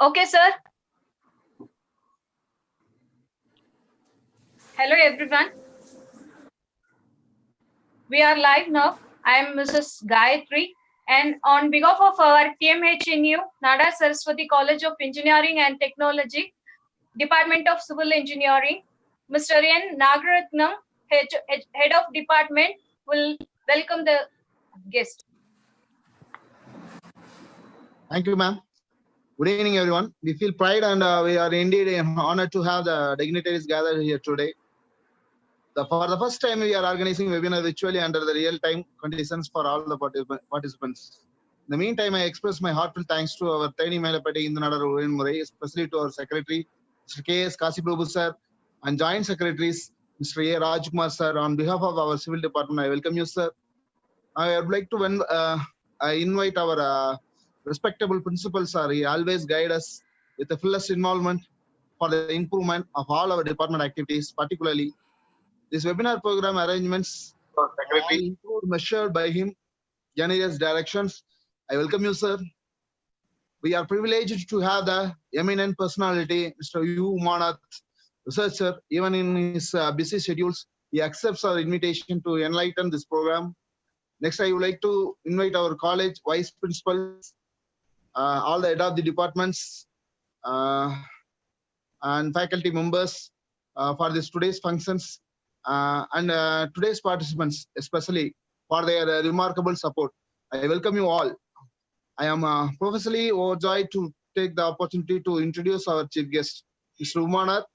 Okay, sir. Hello, everyone. We are live now. I am Mrs. Gayatri, and on behalf of our TMHNU, Nada Saraswati College of Engineering and Technology, Department of Civil Engineering, Mr. N. Nagaratnam, Head of Department, will welcome the guest. Thank you, ma'am. Good evening, everyone. We feel pride and we are indeed honored to have the dignitaries gathered here today. For the first time, we are organizing webinar virtually under the real-time conditions for all the participants. In the meantime, I express my heartfelt thanks to our Tiny Melapati Indranada Murai, especially to our Secretary, Mr. K.S. Kasiprabhu sir, and Joint Secretaries, Mr. A. Rajkumar sir. On behalf of our Civil Department, I welcome you, sir. I would like to invite our respectable principals, sir. He always guide us with the fullest involvement for the improvement of all our department activities, particularly this webinar program arrangements include measured by him, generous directions. I welcome you, sir. We are privileged to have the eminent personality, Mr. UMANATH, researcher. Even in his busy schedules, he accepts our invitation to enlighten this program. Next, I would like to invite our college vice principals, all the head of the departments, and faculty members for today's functions. And today's participants, especially for their remarkable support. I welcome you all. I am professionally overjoyed to take the opportunity to introduce our chief guest, Mr. UMANATH,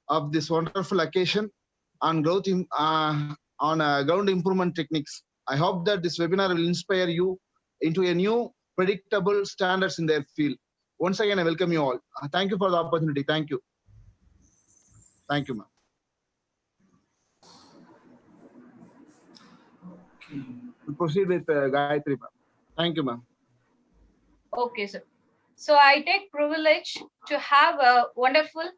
of this wonderful occasion on ground improvement techniques. I hope that this webinar will inspire you into a new predictable standards in their field. Once again, I welcome you all. Thank you for the opportunity. Thank you. Thank you, ma'am. We'll proceed with Gayatri, ma'am. Thank you, ma'am. Okay, sir. So I take privilege to have a wonderful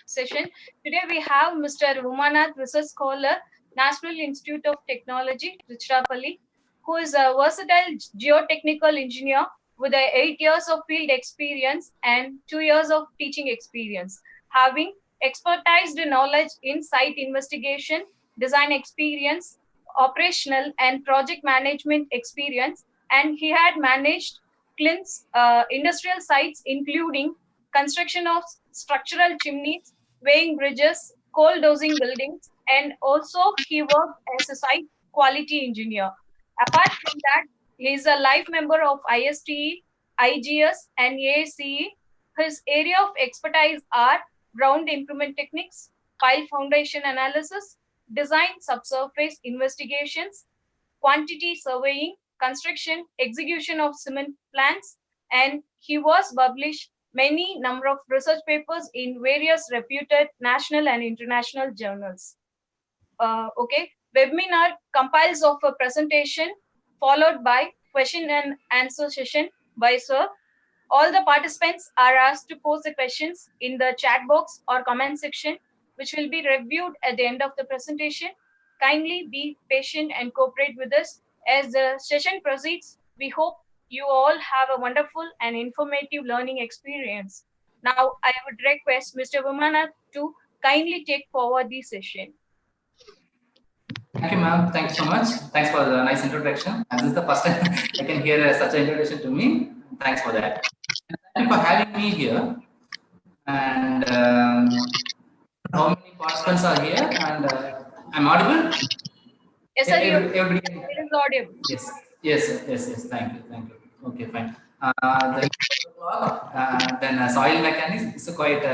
session. Today we have Mr. UMANATH, Research Scholar, National Institute of Technology, Tiruchirappalli, who is a versatile geotechnical engineer with 8 years of field experience and 2 years of teaching experience, having expertized knowledge in site investigation, design experience, operational and project management experience, and he had managed CLIN's industrial sites, including construction of structural chimneys, weighing bridges, coal dosing buildings, and also he worked as a site quality engineer. Apart from that, he is a life member of ISTE, IGS, and AACE. His area of expertise are ground improvement techniques, pile foundation analysis, design subsurface investigations, quantity surveying, construction, execution of cement plants, and he was published many number of research papers in various reputed national and international journals. Okay, webinar compiles of a presentation followed by question and answer session by sir. All the participants are asked to post the questions in the chat box or comment section, which will be reviewed at the end of the presentation. Kindly be patient and cooperate with us as the session proceeds. We hope you all have a wonderful and informative learning experience. Now, I would request Mr. UMANATH to kindly take forward the session. Thank you, ma'am. Thank you so much. Thanks for the nice introduction. And this is the first time I can hear such an introduction to me. Thanks for that. Thank you for having me here. And how many participants are here? And I'm audible? Yes, sir. Everybody it is audible. Yes. Thank you. Okay, fine. Then soil mechanics is a quite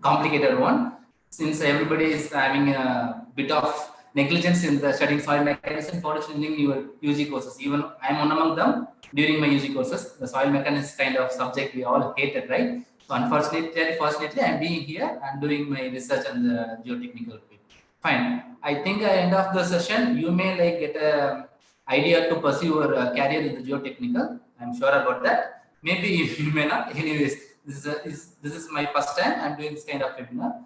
complicated one, since everybody is having a bit of negligence in the studying soil mechanics and foundation in your UG courses. Even I'm one among them. During my UG courses, the soil mechanics kind of subject we all hated, right? So fortunately, I'm being here and doing my research on the geotechnical field. Fine. I think at the end of the session, you may get a idea to pursue your career in the geotechnical. I'm sure about that. Maybe you may not. Anyways, this is my first time I'm doing this kind of webinar.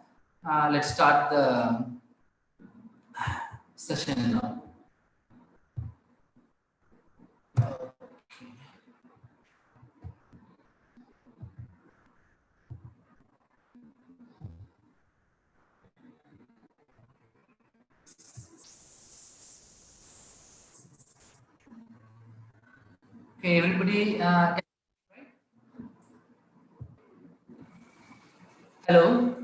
Let's start the session now. Okay, everybody. Hello.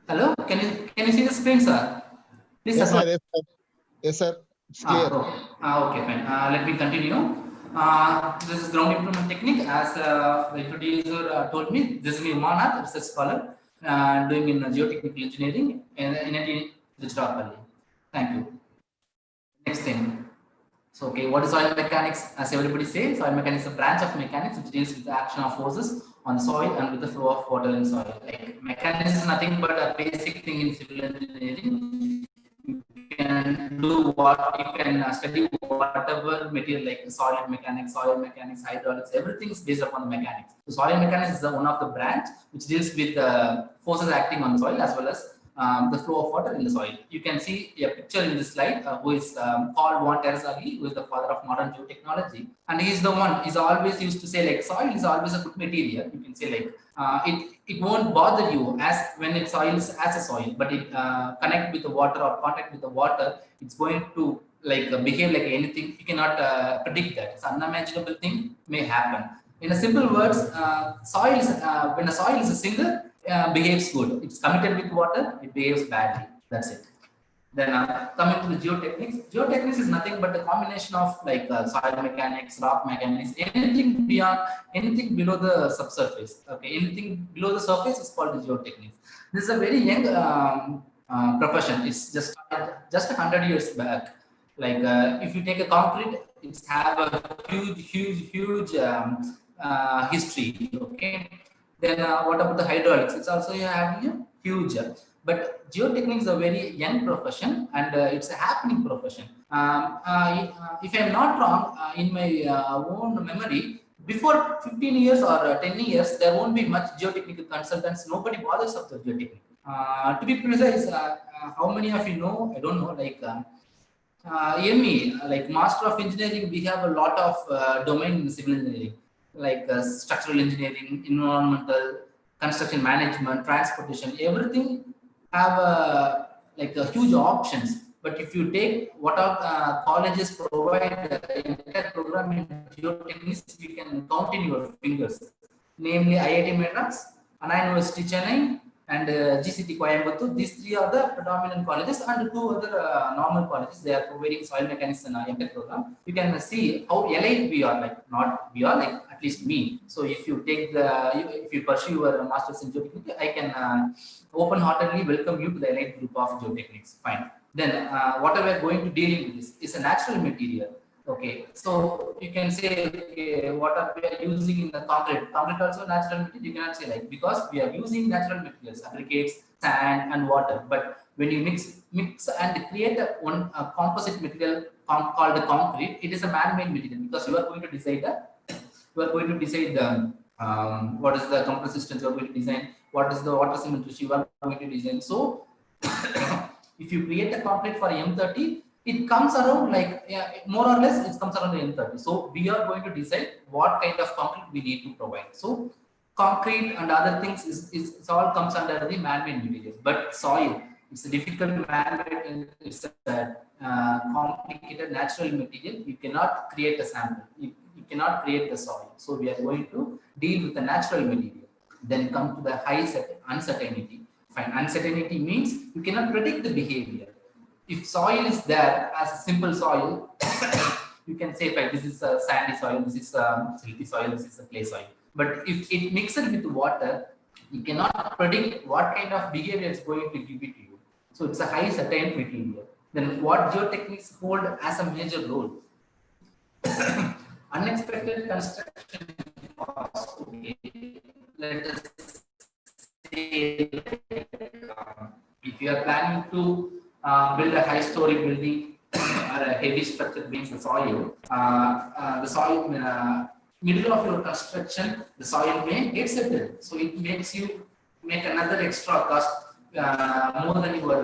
Hello. Can you see the screen, sir? Please Yes, support. sir. Yes, sir. Yes, sir. It's clear. Okay. Okay, fine. Let me continue. This is ground improvement technique. As the introducer told me, this is me, UMANATH, research scholar, doing in geotechnical engineering in Tiruchirappalli. Thank you. Next thing. So, okay, what is soil mechanics? As everybody says, soil mechanics is a branch of mechanics which deals with the action of forces on the soil and with the flow of water in soil. Like mechanics is nothing but a basic thing in civil engineering. You can do what you can study whatever material like soil mechanics, hydraulics, everything is based upon the mechanics. So soil mechanics is one of the branch which deals with forces acting on the soil as well as the flow of water in the soil. You can see a picture in this slide who is called Tiruchirappalli, who is the father of modern geotechnology, and he is the one. He's always used to say like soil is always a good material. You can say like it won't bother you as when it soil is as a soil, but it connect with the water or contact with the water, it's going to like behave like anything. You cannot predict that. It's an unimaginable thing may happen. In a simple words, soil is when a soil is a single behaves good. It's committed with water, it behaves badly. That's it. Then coming to the geotechnics, geotechnics is nothing but a combination of like soil mechanics, rock mechanics, anything beyond, anything below the subsurface. Okay, anything below the surface is called the geotechnics. This is a very young profession. It's just 100 years back. Like if you take a concrete, it's have a huge history. Okay. Then what about the hydraulics? It's also having a huge. But geotechnics is a very young profession and it's a happening profession. If I'm not wrong, in my own memory, before 15 years or 10 years, there won't be much geotechnical consultants. Nobody bothers of the geotechnical. To be precise, how many of you know? I don't know. Like ME, like Master of Engineering, we have a lot of domain in civil engineering, like structural engineering, environmental, construction management, transportation, everything have like huge options. But if you take what are colleges provide entire program in geotechnics, you can count in your fingers, namely IIT Madras, Anna University Chennai, and GCT Coimbatore. These three are the predominant colleges, and two other normal colleges. They are providing soil mechanics and MTech program. You can see how alike we are, like not we are, like at least me. So if you take if you pursue your masters in geotechnics, I can open-heartedly welcome you to the elite group of geotechnics. Fine. Then what we are going to deal with this is a natural material. Okay, so you can say, okay, what are we are using in the concrete? Concrete also natural material. You cannot say like, because we are using natural materials, aggregates, sand, and water. But when you mix and create one composite material called the concrete, it is a man-made material because you are going to decide the what is the compressed systems you are going to design, what is the water cement ratio you are going to design. So if you create a concrete for M30, it comes around like, yeah, more or less it comes around the M30. So we are going to decide what kind of concrete we need to provide. So concrete and other things is all comes under the man-made materials. But soil, it's a difficult man-made, it's a complicated natural material. You cannot create a sample. You cannot create the soil. So we are going to deal with the natural material. Then come to the high uncertainty. Fine. Uncertainty means you cannot predict the behavior. If soil is there as a simple soil, you can say, like, this is a sandy soil, this is a silty soil, this is a clay soil. But if it mixes with water, you cannot predict what kind of behavior it's going to give it to you. So it's a high certain material. Then what geotechnics hold as a major role? Unexpected construction costs. Okay. Let us say, if you are planning to build a high-story building or a heavy structure beneath the soil, middle of your construction, the soil may get settled. So it makes you make another extra cost more than your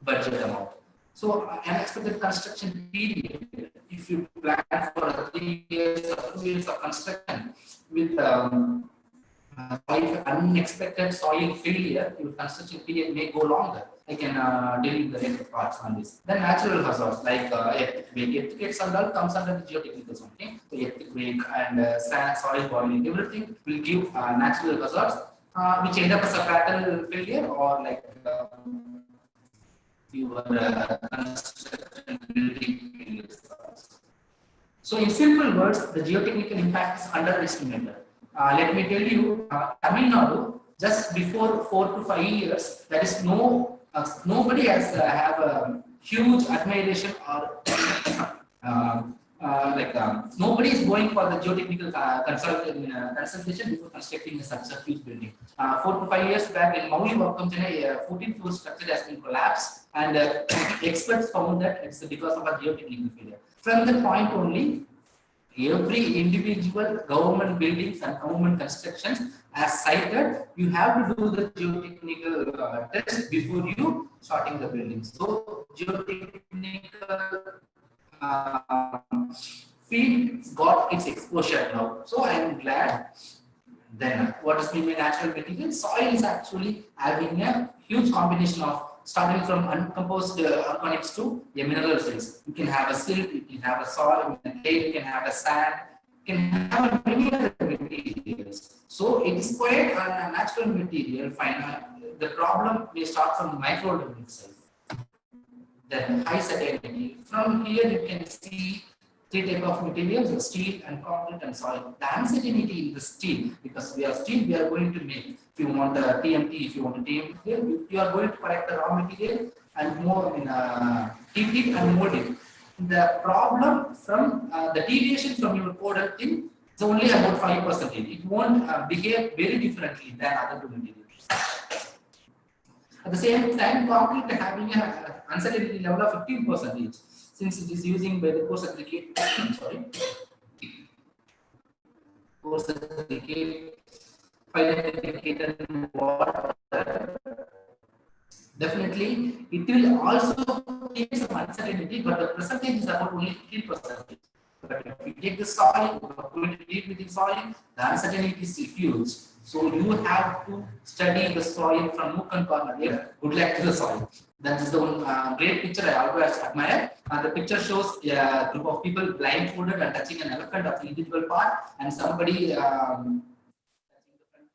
budget amount. So unexpected construction period, if you plan for 3 years or 2 years of construction with soil unexpected soil failure, your construction period may go longer. I can tell you the later parts on this. Then natural hazards like earthquake. Earthquakes and all comes under the geotechnical zone. Okay, so earthquake and sand, soil boiling, everything will give natural hazards which end up as a fatal failure or like your construction building failures. So in simple words, the geotechnical impact is underestimated. Let me tell you, Tamil Nadu, just before 4 to 5 years, there is nobody has have a huge admiration or nobody is going for the geotechnical consultation before constructing a such a huge building. 4 to 5 years back in Maui, 14th floor structure has been collapsed, and experts found that it's because of a geotechnical failure. From the point only, every individual government buildings and government constructions as cited, you have to do the geotechnical test before you starting the building. So geotechnical field got its exposure now. So I am glad. Then what is being a natural material? Soil is actually having a huge combination of starting from uncomposed organics to a mineral salts. You can have a silt, you can have a soil, you can have a sand, you can have many other materials. So it is quite a natural material. The problem may start from micro level itself. Then high salinity. From here you can see three types of materials: steel and concrete and soil. The uncertainty in the steel, because we are steel, we are going to make. If you want a TMT, if you want a TMT, you are going to collect the raw material and more in heat it and mold it. The problem from the deviation from your coded thing is only about 5%. It won't behave very differently than other two materials. At the same time, concrete having an uncertainty level of 15%, since it is using by the course aggregate. Course aggregate, water. Definitely, it will also create some uncertainty, but the percentage is about only 15%. But if you take the soil, you are going to deal with the soil, the uncertainty is huge. So you have to study the soil from nook and corner. Yeah, good luck to the soil. That is the one great picture I always admire. The picture shows a group of people blindfolded and touching an elephant of the individual part, and somebody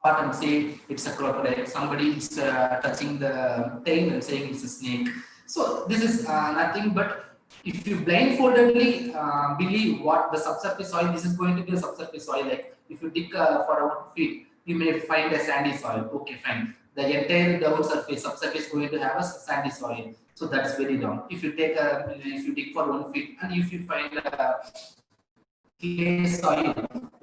part and say it's a crocodile. Somebody is touching the tail and saying it's a snake. So this is nothing but if you blindfoldedly believe what the subsurface soil, this is going to be a subsurface soil. Like if you dig for 1 feet, you may find a sandy soil. Okay, fine. The entire down surface, subsurface is going to have a sandy soil. So that's very wrong. If you take if you dig for 1 feet and if you find a clay soil,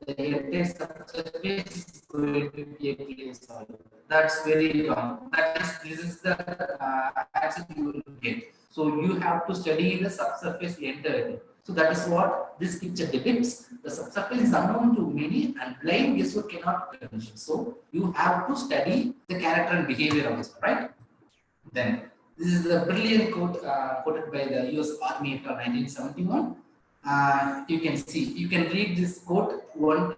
the entire surface is going to be a clay soil. That's very wrong. This is the answer you will get. So you have to study the subsurface entirely. So that is what this picture depicts. The subsurface is unknown to many and blind guesswork cannot condition. So you have to study the character and behavior of this, right? Then this is the brilliant quote quoted by the US Army in 1971. You can see, you can read this quote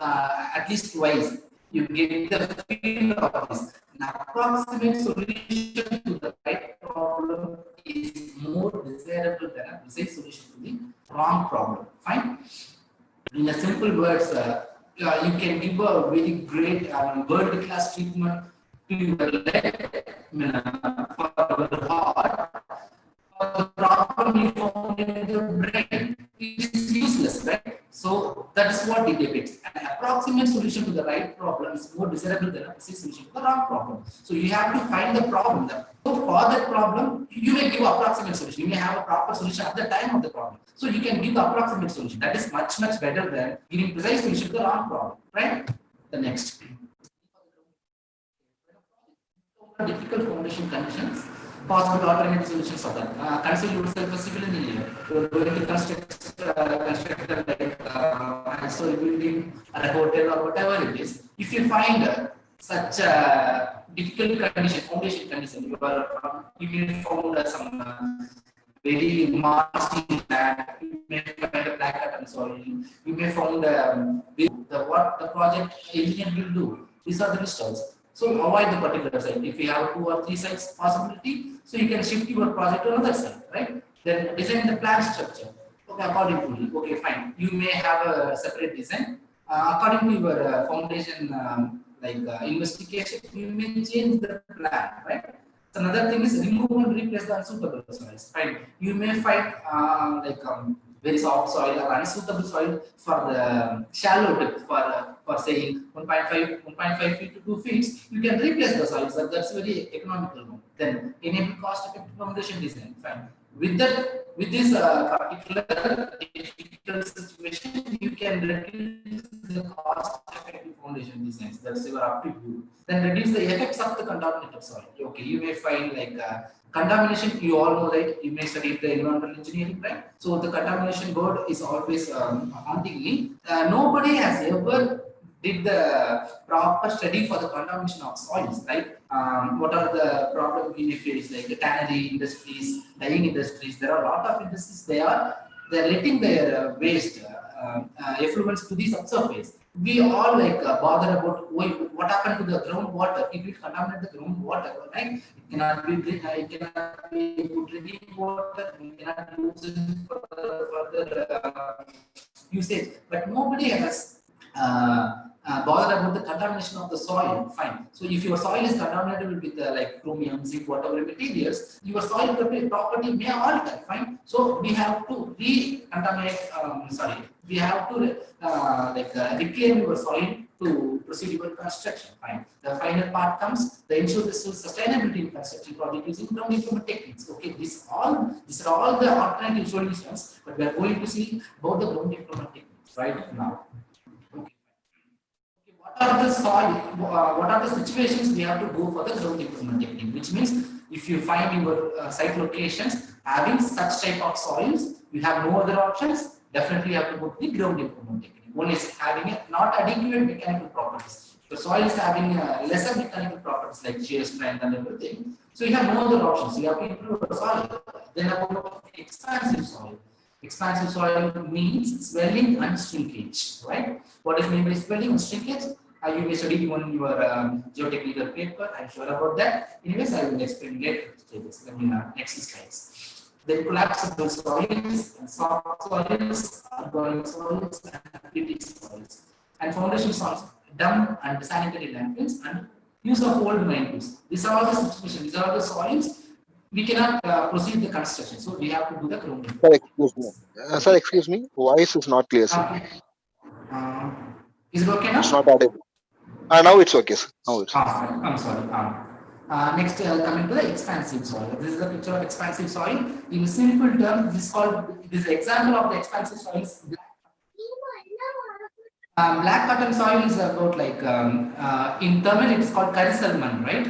at least twice. You get the feel of this. An approximate solution to the right problem is more desirable than a precise solution to the wrong problem. Fine. In a simple words, you can give a very great world-class treatment to your leg, for your heart. The problem you found in your brain is useless, right? So that is what it depicts. An approximate solution to the right problem is more desirable than a precise solution to the wrong problem. So you have to find the problem. So for that problem, you may give approximate solution. You may have a proper solution at the time of the problem. So you can give approximate solution. That is much better than giving precise solution to the wrong problem, right? The next. Difficult foundation conditions. Possible alternative solutions for that. Consider yourself a civil engineer. You are going to construct a building, a hotel, or whatever it is. If you find such a difficult condition, foundation condition, you may find some very marshy land. You may find a black cotton soil. You may find what the project engineer will do. These are the results. So avoid the particular site. If you have 2 or 3 sites possibility, so you can shift your project to another site, right? Then design the plan structure. Okay, according to you. Okay, fine. You may have a separate design according to your foundation investigation. You may change the plan, right? So another thing is remove and replace the unsuitable soils. Right? You may find very soft soil or unsuitable soil for the shallow depth for saying 1.5 feet to 2 feet. You can replace the soils. That's very economical one. Then enable cost-effective foundation design. Fine. With this particular difficult situation, you can reduce the cost-effective foundation designs. That's your up to you. Then reduce the effects of the contaminated soil. Okay, you may find contamination. You all know, right? You may study the environmental engineering, right? So the contamination word is always haunting me. Nobody has ever did the proper study for the contamination of soils, right? What are the problems we may face, like the tannery industries, dyeing industries? There are a lot of industries. They're letting their waste effluents to the subsurface. We all bother about what happened to the groundwater. It will contaminate the groundwater, right? It cannot be good drinking water. We cannot use it for further usage. But nobody has bothered about the contamination of the soil. Fine. So if your soil is contaminated with chromium, zinc, whatever materials, your soil property may alter. Fine. So we have to recontaminate. We have to reclaim your soil to proceed your construction. Fine. The final part comes the ensure the sustainability in construction project using ground improvement techniques. Okay, these are all the alternative solutions, but we are going to see about the ground improvement techniques right now. What are the situations we have to go for the ground improvement technique? Which means if you find your site locations having such type of soils, you have no other options. Definitely you have to go to the ground improvement technique. One is having not adequate mechanical properties. The soil is having lesser mechanical properties like shear strength and everything. So you have no other options. You have to improve the soil. Then about expansive soil. Expansive soil means swelling and shrinkage, right? What is meant by swelling and shrinkage? You may study even your geotechnical paper. I'm sure about that. Anyways, I will explain later. Next slides. Then collapsible soils and soft soils, organic soils, and critic soils, and foundation soils, dump and sanitary landfills, and use of old mine tools. These are all the situations. These are the soils. We cannot proceed the construction, so we have to do the ground. Sir, excuse me. Sir, excuse me. Voice is not clear, sir. Okay. Is it okay now? It's not audible. Now it's okay, sir. Now it's okay. I'm sorry. Next, coming to the expansive soil. This is a picture of expansive soil. In simple terms, this is an example of the expansive soils. Black cotton soil is about in Tamil it is called Karisalman, right?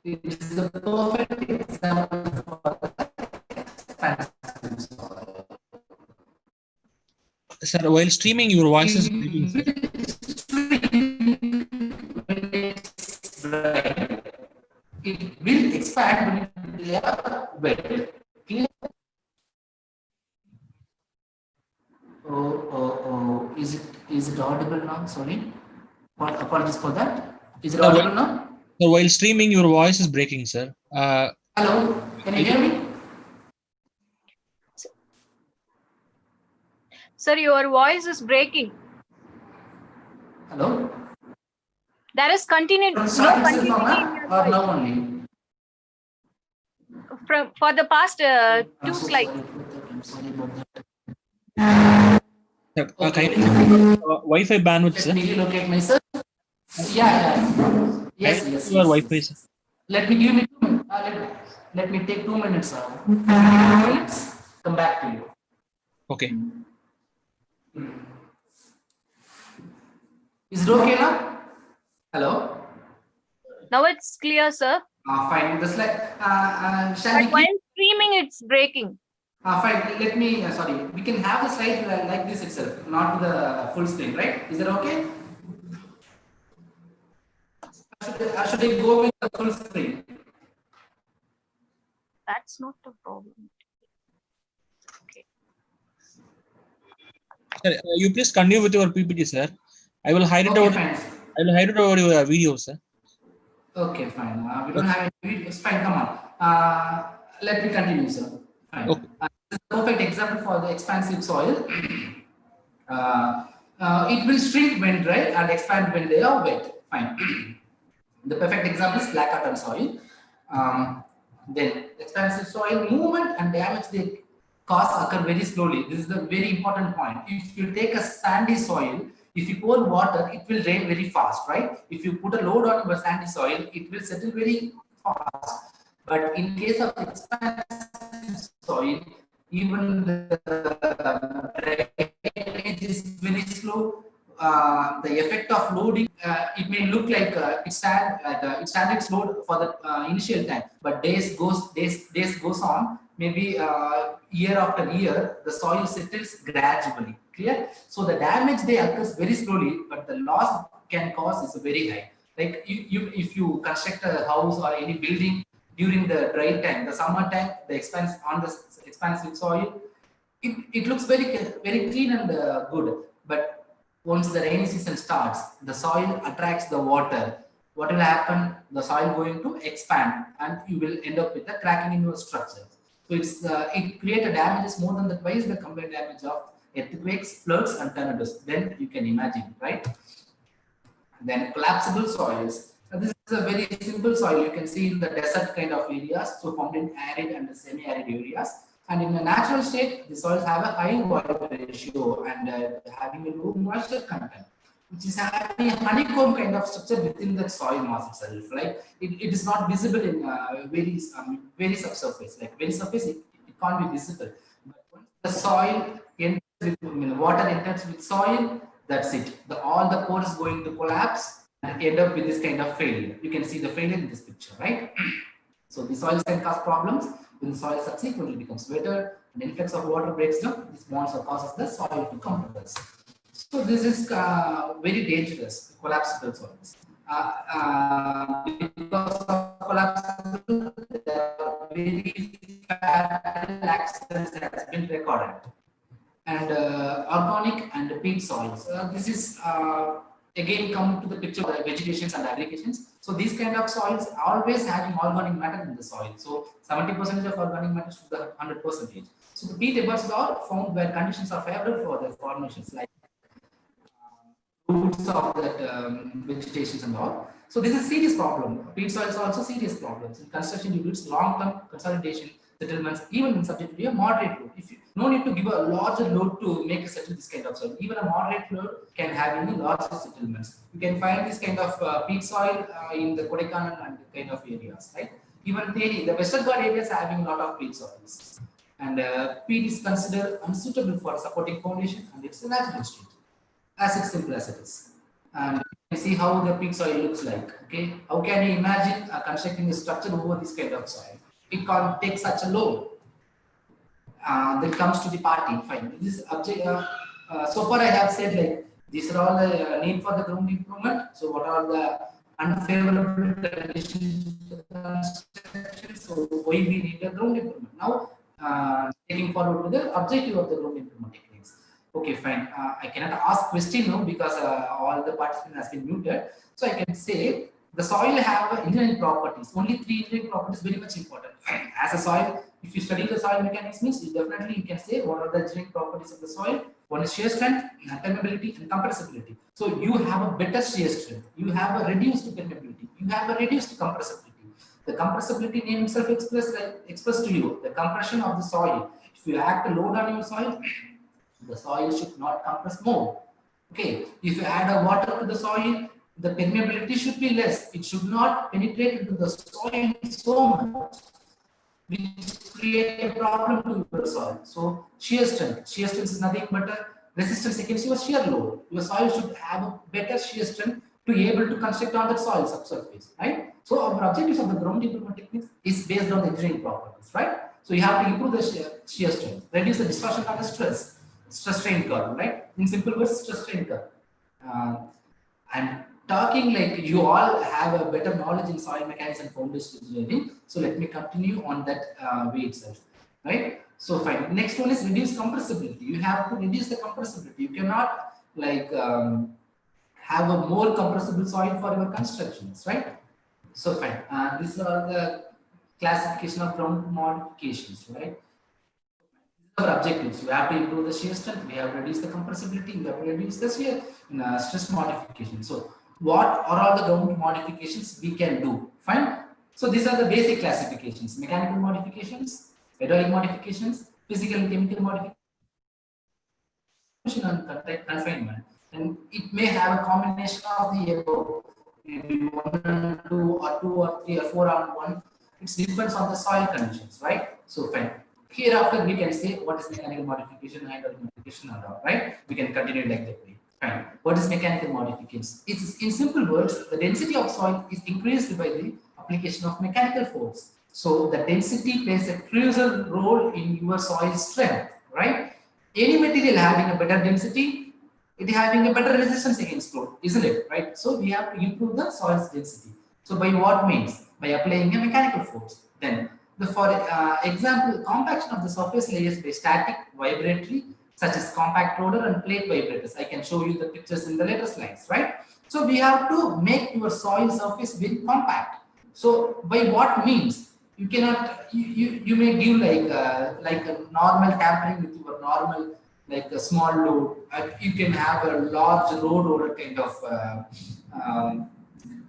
It is a perfect example for the expansive soil. Sir, while streaming, your voice is breaking. It will expand when they are wet. Clear? Oh, is it audible now? Sorry. Apologies for that. Is it audible now? So while streaming, your voice is breaking, sir. Hello, can you hear me? Sir, your voice is breaking. Hello? There is continuity. No continuity in your or voice. now only? For the past two So slides. I'm sorry about that. Okay. Wi-Fi bandwidth, Let sir. me relocate myself. Yeah. Yes. Your Wi-Fi, sir. Let me give me 2 minutes. Let me take 2 minutes. 2 minutes. Come back to you. Okay. Is it okay now? Hello? Now it's clear, sir. Fine. Just shall But we while keep? streaming, it's breaking. Fine. Let me. Sorry. We can have the slide like this itself, not the full screen, right? Is that okay? Should I go with the full screen? That's not the problem. Okay. Sir, you please continue with your PPT, sir. I will highlight Okay, out. fine. I will hide it over your video, sir. Okay, fine. We don't have any videos. Fine, come on. Let me continue, sir. Fine. Okay. This is a perfect example for the expansive soil. It will shrink when dry and expand when they are wet. Fine. The perfect example is black cotton soil. Then expansive soil movement and damage they cause occur very slowly. This is the very important point. If you take a sandy soil, if you pour water, it will drain very fast, right? If you put a load on your sandy soil, it will settle very fast. But in case of expansive soil, even the drainage is very slow. The effect of loading, it may look like it stand its load for the initial time, but days goes on. Maybe year after year, the soil settles gradually. Clear? So the damage they occurs very slowly, but the loss can cause is very high. Like if you construct a house or any building during the dry time, the summer time, the expansive soil, it looks very clean and good. But once the rainy season starts, the soil attracts the water. What will happen? The soil going to expand, and you will end up with a cracking in your structure. So it creates damages more than twice the combined damage of earthquakes, floods, and tornadoes. Then you can imagine, right? Then collapsible soils. This is a very simple soil. You can see in the desert kind of areas, so found in arid and semi-arid areas. And in a natural state, the soils have a high water ratio and having a low moisture content, which is having a honeycomb kind of structure within the soil mass itself. Like it is not visible in very subsurface. Like very surface, it can't be visible. But once the soil enters with water enters with soil, that's it. All the pores is going to collapse and end up with this kind of failure. You can see the failure in this picture, right? So the soils can cause problems. When the soil subsequently becomes wetter and influx of water breaks down, this bonds or causes the soil to compress. So this is very dangerous, collapsible soils. Because of collapsible, there are very fatal accidents that has been recorded. And organic and peat soils. This is again come to the picture of vegetations and aggregations. So these kind of soils always having organic matter in the soil. So 70% of organic matter to the 100%. So the peat deposits are found where conditions are favorable for the formations, like roots of that vegetations and all. So this is a serious problem. Peat soils are also serious problems. In construction, you build long-term consolidation settlements, even subject to a moderate load. If you no need to give a larger load to make a settle this kind of soil. Even a moderate load can have any larger settlements. You can find this kind of peat soil in the Kodaikanal and kind of areas, right? Even the Western Ghat areas are having a lot of peat soils. And peat is considered unsuitable for supporting foundation, and it's a natural state. As it's simple as it is. And you can see how the peat soil looks like. Okay, how can you imagine constructing a structure over this kind of soil? It can't take such a load. That comes to the party. Fine. This object. So far, I have said like these are all the need for the ground improvement. So what are the unfavorable conditions? So why we need a ground improvement? Now, taking forward to the objective of the ground improvement techniques. Okay, fine. I cannot ask question now because all the participants has been muted. So I can say the soil have engineering properties. Only 3 engineering properties very much important. As a soil, if you study the soil mechanics, means you can say what are the engineering properties of the soil. One is shear strength, permeability, and compressibility. So you have a better shear strength. You have a reduced permeability. You have a reduced compressibility. The compressibility name itself express to you the compression of the soil. If you act a load on your soil, the soil should not compress more. Okay. If you add a water to the soil, the permeability should be less. It should not penetrate into the soil so much, which create a problem to your soil. So shear strength is nothing but a resistance against your shear load. Your soil should have a better shear strength to be able to construct on that soil subsurface, right? So our objectives of the ground improvement techniques is based on the engineering properties, right? So you have to improve the shear strength, reduce the distortion of the stress strain curve, right? In simple words, stress strain curve. I'm talking like you all have a better knowledge in soil mechanics and foundation engineering. So let me continue on that way itself, right? So fine. Next one is reduce compressibility. You have to reduce the compressibility. You cannot like have a more compressible soil for your constructions, right? So fine. These are the classification of ground modifications, right? Our objectives: we have to improve the shear strength, we have to reduce the compressibility, we have to reduce the shear stress modification. So what are all the ground modifications we can do? Fine. So these are the basic classifications: mechanical modifications, hydraulic modifications, physical and chemical modifications, and confinement. And it may have a combination of the above, maybe 1 and 2 or 2 or 3 or 4 on 1. It depends on the soil conditions, right? So fine. Hereafter we can say what is mechanical modification, hydraulic modification, and all, right? We can continue like that way. Fine. What is mechanical modifications? It's in simple words, the density of soil is increased by the application of mechanical force. So the density plays a crucial role in your soil strength, right? Any material having a better density, it having a better resistance against load, isn't it? Right? So we have to improve the soil's density. So by what means? By applying a mechanical force. Then for example, compaction of the surface layers by static, vibratory, such as compact roller and plate vibrators. I can show you the pictures in the later slides, right? So we have to make your soil surface very compact. So by what means? You cannot, you may give like a normal tampering with your normal, like a small load. You can have a large road roller kind of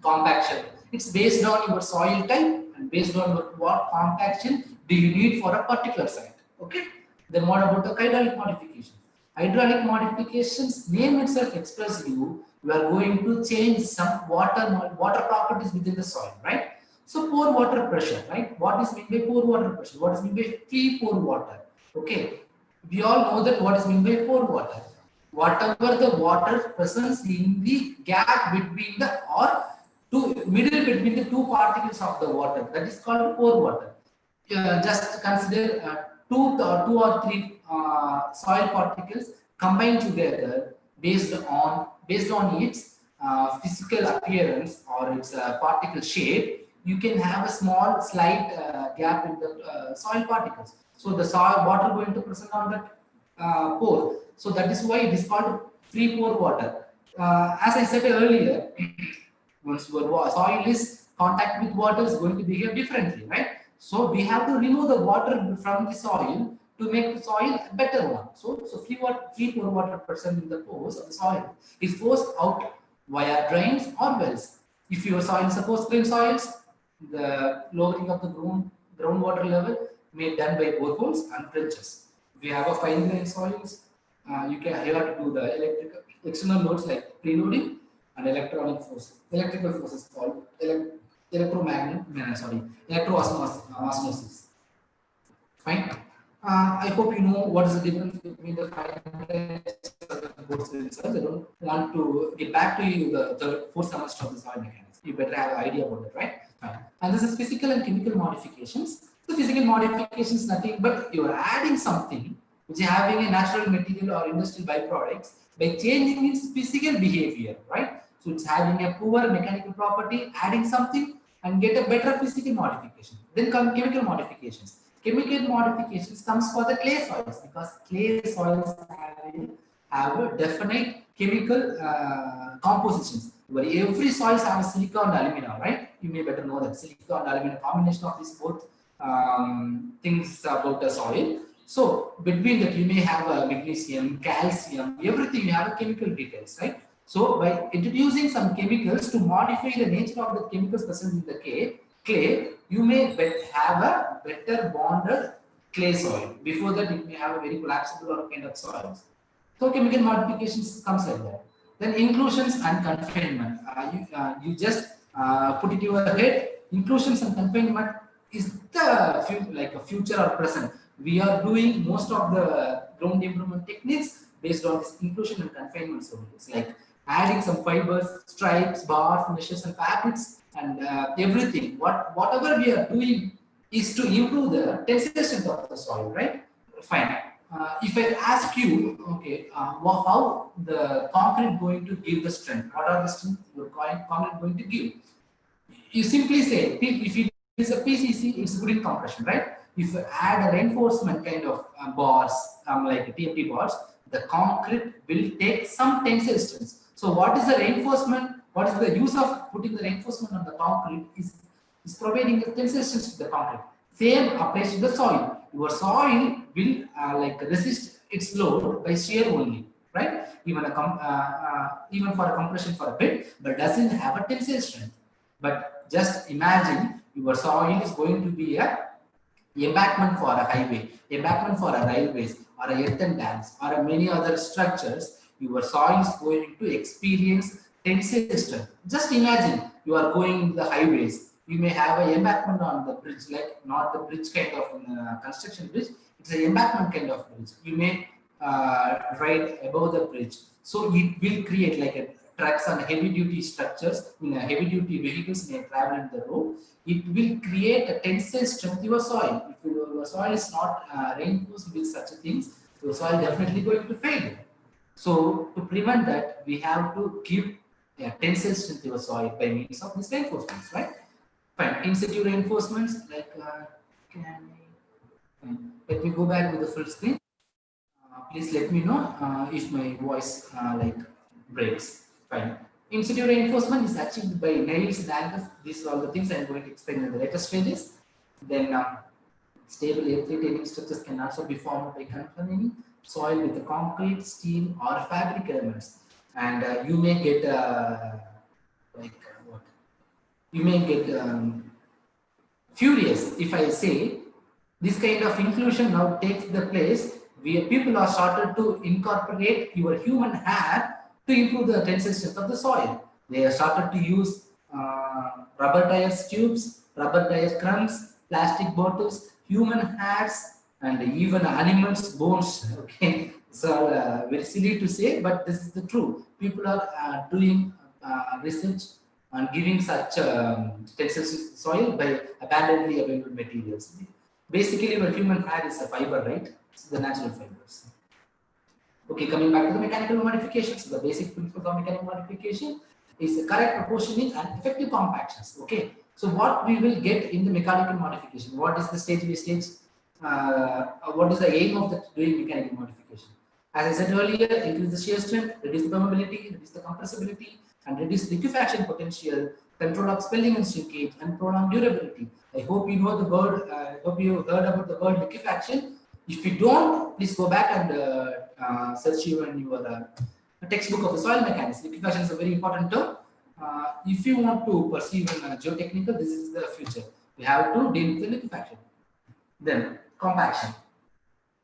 compaction. It's based on your soil type and based on what compaction do you need for a particular site. Okay. Then what about the hydraulic modifications? Hydraulic modifications, name itself expresses you are going to change some water properties within the soil, right? So pore water pressure, right? What is meant by pore water pressure? What is meant by free pore water? Okay, we all know that what is meant by pore water. Whatever the water presence in the gap between the middle between the two particles of the water, that is called pore water. Just consider two or three soil particles combined together based on its physical appearance or its particle shape. You can have a small slight gap in the soil particles. So the soil water going to present on that pore. So that is why it is called free pore water. As I said earlier, once your soil is contact with water is going to behave differently, right? So we have to remove the water from the soil to make the soil a better one. So free pore water present in the pores of the soil is forced out via drains or wells. If your soil is supposed to be soils, the lowering of the groundwater level may be done by boreholes and trenches. If you have a fine grained soils, you have to do the external loads like preloading and electrical forces called electroosmosis. Fine. I hope you know what is the difference between the fine grained I don't want to get back to you the fourth semester of the soil mechanics. You better have an idea about it, right? And this is physical and chemical modifications. The physical modifications is nothing but you are adding something which is having a natural material or industrial byproducts by changing its physical behavior, right? So it's having a poor mechanical property, adding something and get a better physical modification. Then come chemical modifications. Chemical modifications comes for the clay soils because clay soils have a definite chemical compositions. Where every soils have silica and alumina, right? You may better know that silica and alumina combination of these both things about the soil. So between that you may have a magnesium, calcium, everything you have a chemical details, right? So by introducing some chemicals to modify the nature of the chemicals present in the clay, you may have a better bonded clay soil. Before that, it may have a very collapsible or kind of soils. So chemical modifications comes like that. Then inclusions and confinement. You just put it in your head. Inclusions and confinement is the future or present. We are doing most of the ground improvement techniques based on this inclusion and confinement solutions, like adding some fibers, stripes, bars, meshes, and fabrics, and everything. Whatever we are doing is to improve the tensile strength of the soil, right? Fine. If I ask you, okay, how the concrete going to give the strength? What are the strength your concrete going to give? You simply say, if it is a PCC, it's good in compression, right? If you add a reinforcement kind of bars, like TMT bars, the concrete will take some tensile strength. So what is the reinforcement? What is the use of putting the reinforcement on the concrete is providing a tensile strength to the concrete. Same applies to the soil. Your soil will like resist its load by shear only, right? Even even for a compression for a bit, but doesn't have a tensile strength. But just imagine your soil is going to be a embankment for a highway, embankment for a railways, or a earthen dams, or many other structures. Your soil is going to experience tensile strength. Just imagine you are going the highways. You may have an embankment on the bridge, like not the bridge kind of construction bridge. It's an embankment kind of bridge. You may ride above the bridge, so it will create like a trucks and heavy duty structures in heavy duty vehicles may travel in the road. It will create a tensile strength to your soil. If your soil is not reinforced with such things, your soil definitely going to fail. So to prevent that, we have to give a tensile strength to your soil by means of these reinforcements, right? Fine. In situ reinforcements, like let me go back with the full screen. Please let me know if my voice like breaks. Fine. In situ reinforcement is achieved by nails and angles. These are all the things I am going to explain in the later stages. Then stable earth retaining structures can also be formed by confining soil with the concrete, steel, or fabric elements. And you may get like what? You may get furious if I say this kind of inclusion now takes the place where people are started to incorporate your human hair to improve the tensile strength of the soil. They have started to use rubber tires tubes, rubber tire crumbs, plastic bottles, human hairs, and even animals' bones. Okay, so very silly to say, but this is the truth. People are doing research and giving such tensile soil by abundantly available materials. Basically, your human hair is a fiber, right? It's the natural fibers. Okay, coming back to the mechanical modification. So the basic principles of mechanical modification is the correct proportioning and effective compactions. Okay, so what we will get in the mechanical modification? What is the stage by stage? What is the aim of doing mechanical modification? As I said earlier, increase the shear strength, reduce the permeability, reduce the compressibility, and reduce liquefaction potential, control of swelling and shrinkage, and prolong durability. I hope you know the word. I hope you heard about the word liquefaction. If you don't, please go back and search your textbook of the soil mechanics. Liquefaction is a very important term. If you want to pursue in geotechnical, this is the future. We have to deal with the liquefaction. Then compaction.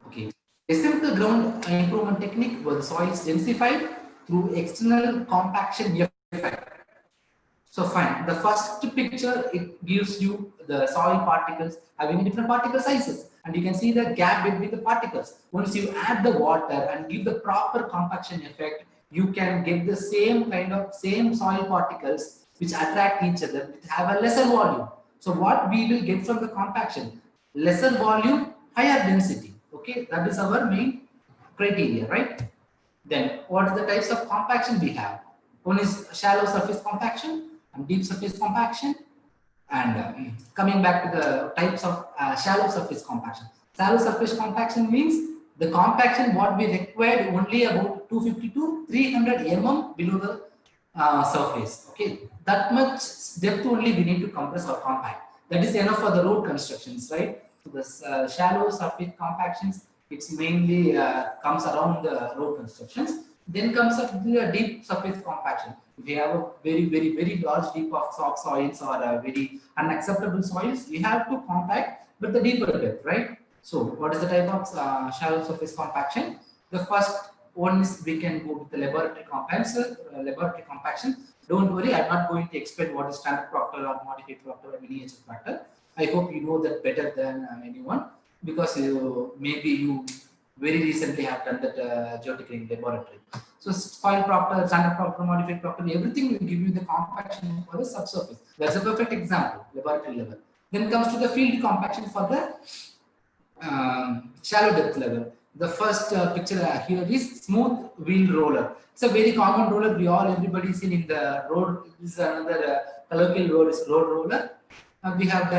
Okay, a simple ground improvement technique where the soil is densified through external compaction effect. So fine, the first picture, it gives you the soil particles having different particle sizes, and you can see the gap between the particles. Once you add the water and give the proper compaction effect, you can get the same kind of soil particles which attract each other, which have a lesser volume. So what we will get from the compaction? Lesser volume, higher density. Okay, that is our main criteria, right? Then what are the types of compaction we have? One is shallow surface compaction and deep surface compaction. And coming back to the types of shallow surface compaction. Shallow surface compaction means the compaction what we required only about 250 to 300 mm below the surface. Okay, that much depth only we need to compress or compact. That is enough for the road constructions, right? So the shallow surface compactions, it's mainly comes around the road constructions. Then comes up the deep surface compaction. If you have a very large deep of soft soils or very unacceptable soils, you have to compact but the deeper depth, right? So what is the type of shallow surface compaction? The first one is we can go with the laboratory compaction. Don't worry, I'm not going to explain what is standard Proctor or modified Proctor or miniature Proctor. I hope you know that better than anyone, because maybe you very recently have done that geotechnical laboratory. So soil Proctor, standard Proctor, modified Proctor, everything will give you the compaction for the subsurface. That's a perfect example, laboratory level. Then comes to the field compaction for the shallow depth level. The first picture here is smooth wheel roller. It's a very common roller everybody seen in the road. This is another colloquial word is road roller. We have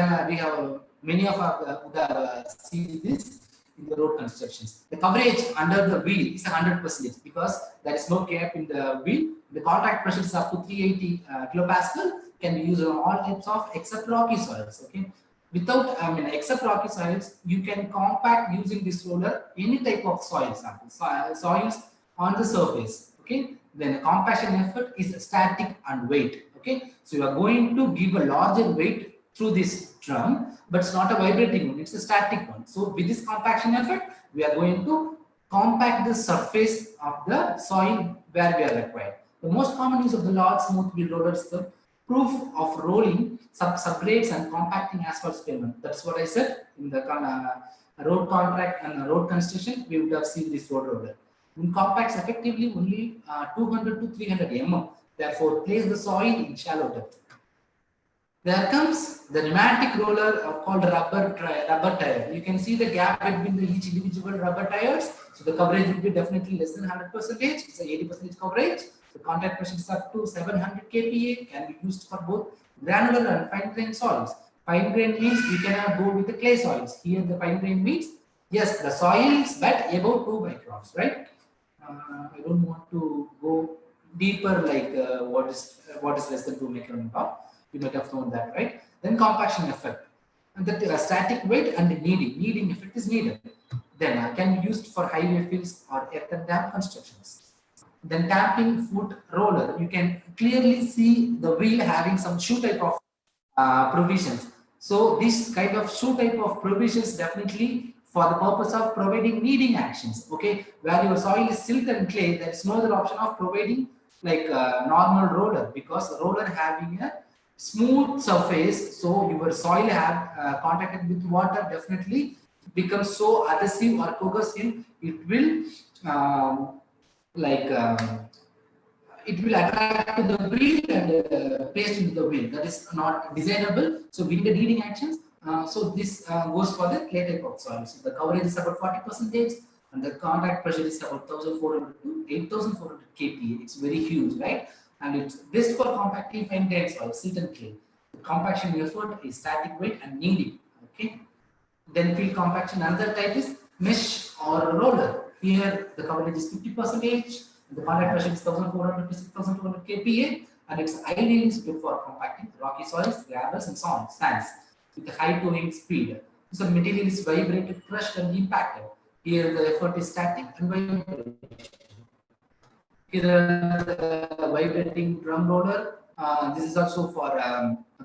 many of our would have seen this in the road constructions. The coverage under the wheel is 100% because there is no gap in the wheel. The contact pressure is up to 380 kilopascal, can be used on all types of except rocky soils. Okay, without except rocky soils, you can compact using this roller any type of soil sample, soils on the surface. Okay, then the compaction effort is static and weight. Okay, so you are going to give a larger weight through this drum, but it's not a vibrating one, it's a static one. So with this compaction effort, we are going to compact the surface of the soil where we are required. The most common use of the large smooth wheel rollers, the proof of rolling subgrades and compacting asphalt pavement. That's what I said in the road contract and road construction. We would have seen this road roller. It compacts effectively only 200 to 300 mm. Therefore, place the soil in shallow depth. There comes the pneumatic roller called rubber tire. You can see the gap between each individual rubber tires. So the coverage will be definitely less than 100%. It's a 80% coverage. The contact pressure is up to 700 kPa. Can be used for both granular and fine grain soils. Fine grain means we cannot go with the clay soils. Here the fine grain means yes, the soil is but above 2 microns, right? I don't want to go deeper like what is less than 2 micron top. You might have known that, right? Then compaction effect, and the static weight and the kneading effect is needed. Then can be used for highway fields or earth and dam constructions. Then tamping foot roller, you can clearly see the wheel having some shoe type of provisions. So this kind of shoe type of provisions definitely for the purpose of providing kneading actions. Okay, where your soil is silt and clay, there is no other option of providing like a normal roller, because the roller having a smooth surface, so your soil have contacted with water definitely becomes so adhesive or cohesive, it will it will attract to the wheel and paste into the wheel. That is not desirable. So we need kneading actions. So this goes for the clay type of soil. So the coverage is about 40%, and the contact pressure is about 1,400 to 8,400 kPa. It's very huge, right? And it's best for compacting fine grain soil, silt and clay. The compaction effort is static weight and kneading. Okay. Then field compaction, another type is mesh or roller. Here the coverage is 50%. The contact pressure is 1,400 to 6,200 kPa, and it's ideally suited for compacting rocky soils, gravels, and sands with a high towing speed. So the material is vibrated, crushed, and impacted. Here the effort is static and vibrating. Here the vibrating drum roller. This is also for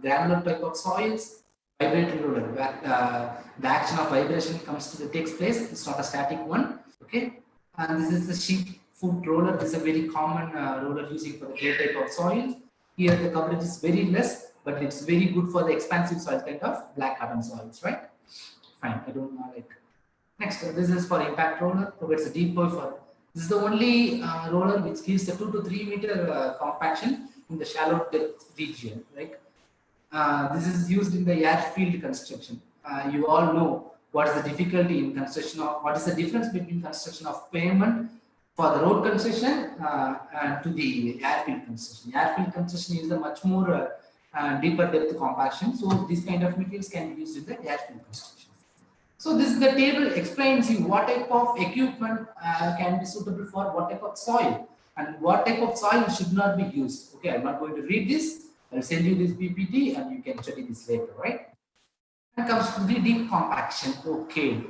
granular type of soils. Vibrating roller, where the action of vibration takes place. It's not a static one. Okay, and this is the sheet foot roller. This is a very common roller using for the clay type of soils. Here the coverage is very less, but it's very good for the expansive soil kind of black cotton soils, right? Fine, I don't know like. Next, this is for impact roller. Provides a deep pour for. This is the only roller which gives the 2 to 3 meter compaction in the shallow depth region, right? This is used in the airfield construction. You all know what is the difficulty in construction of, what is the difference between construction of pavement for the road construction and to the airfield construction. Airfield construction is a much more deeper depth compaction. So these kind of materials can be used in the airfield construction. So this the table explains you what type of equipment can be suitable for what type of soil and what type of soil should not be used. Okay, I'm not going to read this. I'll send you this PPT and you can study this later, right? And comes to the deep compaction. Okay,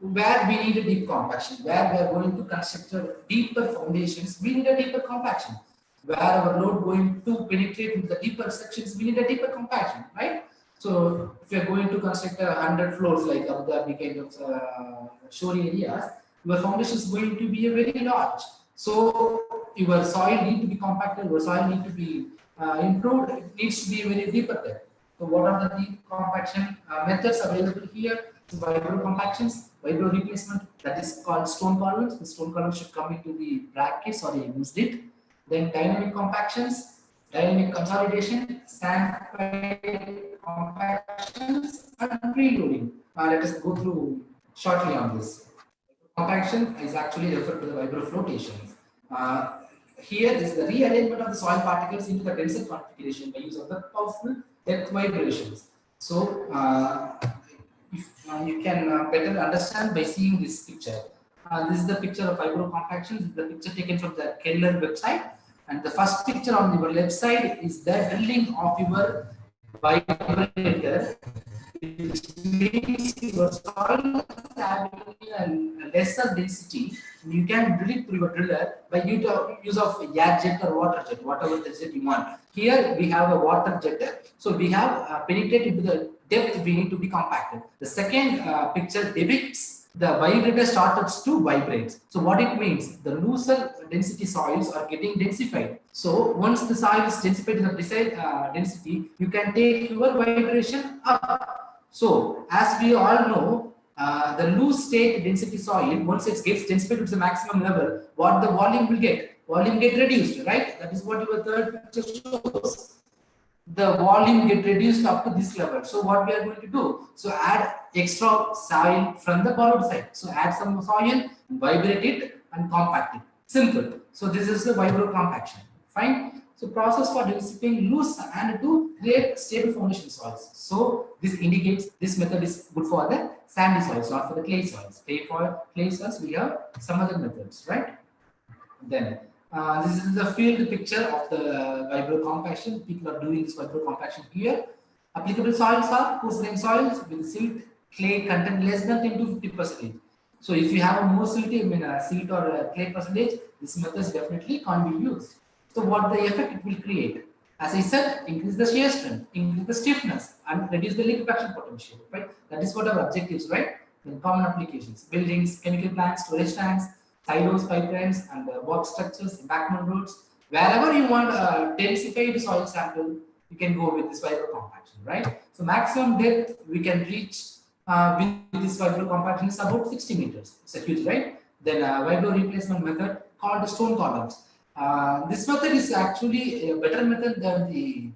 where we need a deep compaction, where we are going to construct deeper foundations, we need a deeper compaction. Where our load going to penetrate into the deeper sections, we need a deeper compaction, right? So if you are going to construct 100 floors like Abu Dhabi kind of shore areas, your foundation is going to be a very large. So your soil need to be compacted, your soil need to be improved, it needs to be very deeper there. So what are the deep compaction methods available here? So VIBRO compactions, VIBRO replacement, that is called stone columns. The stone columns should come into the bracket, sorry, I missed it. Then dynamic compactions, dynamic consolidation, sand compactions, and preloading. Let us go through shortly on this. Compaction is actually referred to the VIBRO flotations. Here is the rearrangement of the soil particles into the denser configuration by use of the powerful depth vibrations. So, you can better understand by seeing this picture. This is the picture of VIBRO compaction. This is the picture taken from the Keller website. And the first picture on your left side is the drilling of your vibrator, which means your soil having a lesser density. You can drill it through your driller by use of air jet or water jet, whatever the jet you want. Here we have a water jet, so we have penetrated to the depth we need to be compacted. The second picture depicts the vibrator starts to vibrate. So what it means, the looser density soils are getting densified. So once the soil is densified to the desired density, you can take your vibration up. So as we all know, the loose state density soil, once it gets densified to the maximum level, what the volume will get? Volume get reduced, right? That is what your third picture shows. The volume get reduced up to this level. So what we are going to do? So add extra soil from the borrowed side. So add some soil, vibrate it and compact it. Simple. So this is the VIBRO compaction. Fine. So process for developing loose sand to create stable foundation soils. So this indicates this method is good for the sandy soils, not for the clay soils. For clay soils, we have some other methods, right? Then this is the field picture of the VIBRO compaction. People are doing this VIBRO compaction here. Applicable soils are coarse-grained soils with silt clay content less than 10 to 50%. So if you have a more silty, silt or clay percentage, this method definitely can't be used. So what the effect it will create? As I said, increase the shear strength, increase the stiffness, and reduce the liquefaction potential. Right? That is what our objectives, right? Then common applications: buildings, chemical plants, storage tanks, silos, pipelines, and work structures, embankment roads. Wherever you want a densified soil sample, you can go with this VIBRO compaction, right? So maximum depth we can reach with this VIBRO compaction is about 60 meters. It's a huge, right? Then VIBRO replacement method called stone columns. This method is actually a better method than the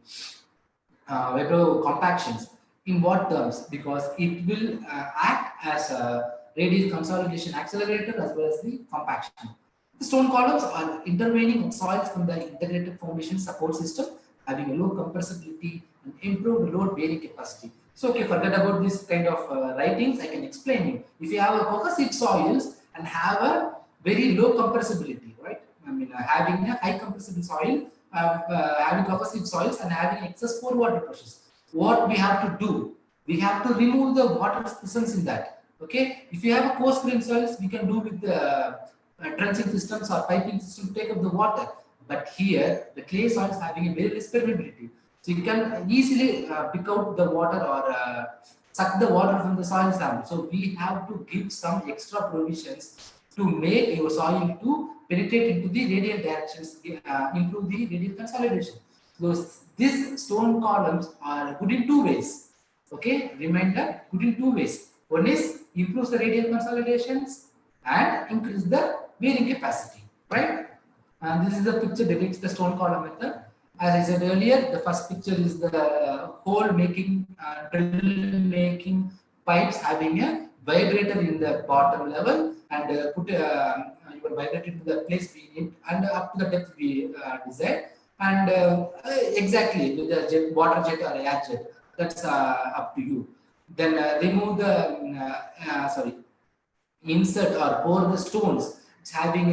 VIBRO compactions. In what terms? Because it will act as a radial consolidation accelerator as well as the compaction. The stone columns are intervening soils from the integrated foundation support system, having a low compressibility and improved load bearing capacity. So, okay, forget about this kind of writings. I can explain you. If you have a cohesive soils and have a very low compressibility, right? Having a high compressible soil, having cohesive soils and having excess pore water pressures. What we have to do? We have to remove the water presence in that. Okay, if you have a coarse grain soils, we can do with the trenching systems or piping system to take up the water. But here, the clay soils having a very less permeability, so you can easily pick out the water or suck the water from the soil sample. So we have to give some extra provisions to make your soil to penetrate into the radial directions, improve the radial consolidation. So these stone columns are good in two ways. Okay, reminder, good in two ways. One is improves the radial consolidations and increase the bearing capacity, right? And this is the picture depicts the stone column method. As I said earlier, the first picture is the hole making, drill making pipes having a vibrator in the bottom level and put your vibrator into the place we need and up to the depth we desire. And exactly with the jet, water jet or air jet, that's up to you. Then remove the insert or pour the stones. It's having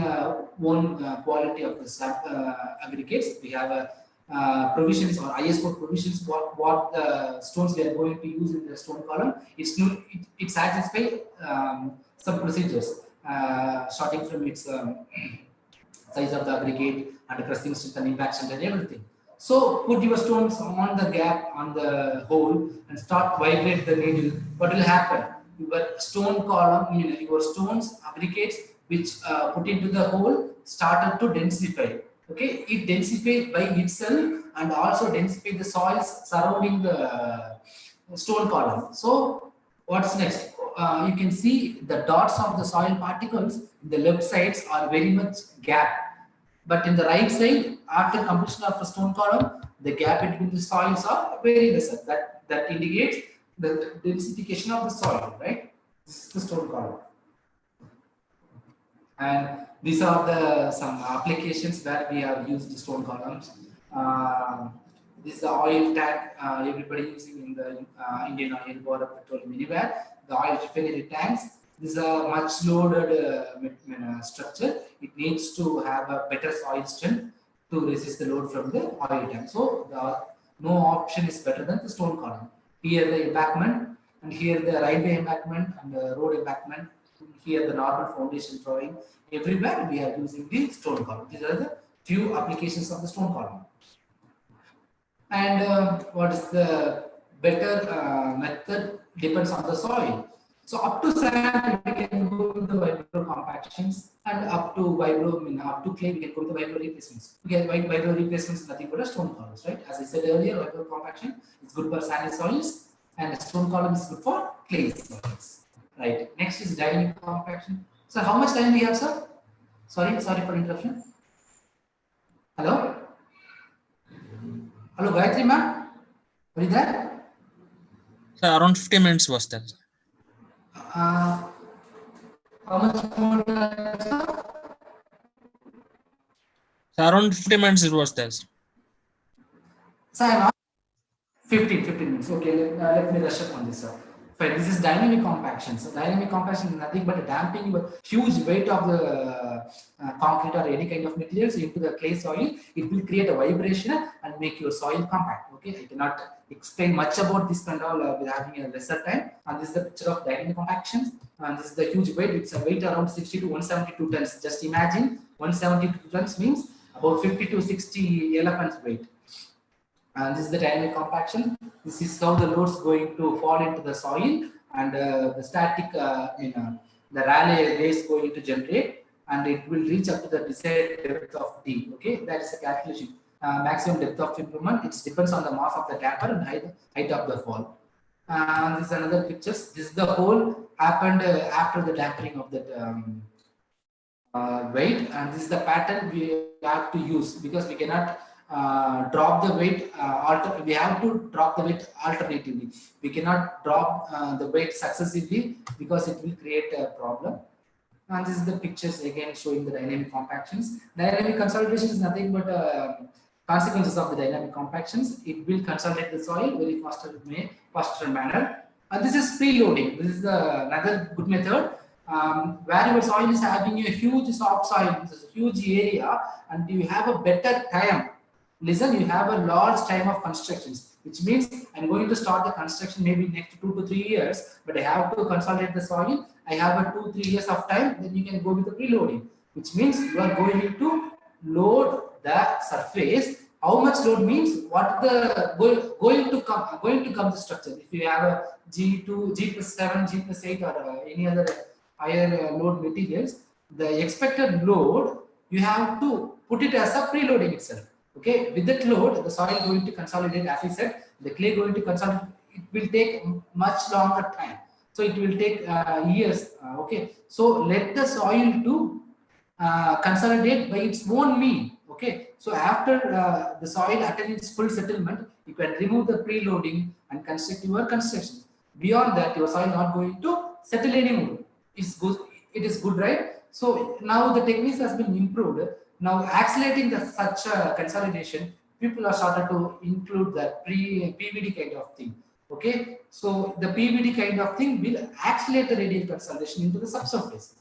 one quality of the aggregates. We have provisions or IS code provisions what the stones we are going to use in the stone column. It satisfies some procedures starting from its size of the aggregate and crushing strength and impact strength and everything. So put your stones on the gap on the hole and start vibrate the needle. What will happen? Your stone column, your stones aggregates which put into the hole started to densify. Okay, it densifies by itself and also densify the soils surrounding the stone column. So what's next? You can see the dots of the soil particles in the left sides are very much gap. But in the right side, after completion of the stone column, the gap between the soils are very lesser. That indicates the densification of the soil, right? This is the stone column. And these are some applications where we have used the stone columns. This is the oil tank everybody using in the Indian oil or petroleum anywhere. The oil refinery tanks. This is a much loaded structure. It needs to have a better soil strength to resist the load from the oil tank. So no option is better than the stone column. Here the embankment, and here the railway embankment and the road embankment. Here the normal foundation drawing. Everywhere we are using the stone column. These are the few applications of the stone column. And what is the better method depends on the soil. So up to sand we can go with the VIBRO compactions, and up to VIBRO, up to clay we can go with the VIBRO replacements. Okay, VIBRO replacements is nothing but a stone columns, right? As I said earlier, VIBRO compaction is good for sandy soils, and stone column is good for clay soils. Right. Next is dynamic compaction. So how much time we have, sir? Sorry for interruption. Hello? Hello, Gayatri ma'am? Are you there? Sir, around 50 minutes was that. How much more? Sir, around 50 minutes it was there. So I'm 15 minutes. Okay, let me rush up on this, sir. Fine. This is dynamic compaction. So dynamic compaction is nothing but damping the huge weight of the concrete or any kind of materials into the clay soil. It will create a vibration and make your soil compact. Okay, I cannot explain much about this and all with having a lesser time. And this is the picture of dynamic compaction. And this is the huge weight. It's a weight around 60 to 172 tons. Just imagine 172 tons means about 50 to 60 elephants weight. And this is the dynamic compaction. This is how the loads going to fall into the soil, and the static, the Rayleigh race going to generate, and it will reach up to the desired depth of D. Okay, that is a calculation. Maximum depth of improvement. It depends on the mass of the damper and height of the fall. This is another pictures. This is the hole happened after the dampering of that weight, and this is the pattern we have to use, because we cannot drop the weight. We have to drop the weight alternatively. We cannot drop the weight successively, because it will create a problem. And this is the pictures again showing the dynamic compactions. Dynamic consolidation is nothing but consequences of the dynamic compactions. It will consolidate the soil very faster manner. And this is preloading. This is another good method. Where your soil is having a huge soft soil, this is a huge area, and you have a better time. Listen, you have a large time of constructions, which means I'm going to start the construction maybe next 2 to 3 years, but I have to consolidate the soil. I have a 2-3 years of time, then you can go with the preloading, which means you are going to load the surface. How much load means what the going to come the structure. If you have a G2, G+7, G+8 or any other higher load materials, the expected load you have to put it as a preloading itself. Okay, with that load, the soil going to consolidate. As I said, the clay going to consolidate. It will take much longer time. So it will take years. Okay, so let the soil to consolidate by its own mean. Okay, so after the soil attains its full settlement, you can remove the preloading and construct your construction. Beyond that, your soil not going to settle anymore. It's good. It is good, right? So now the techniques has been improved. Now accelerating such consolidation, people are started to include the PVD kind of thing. Okay, so the PVD kind of thing will accelerate the radial consolidation into the subsurface.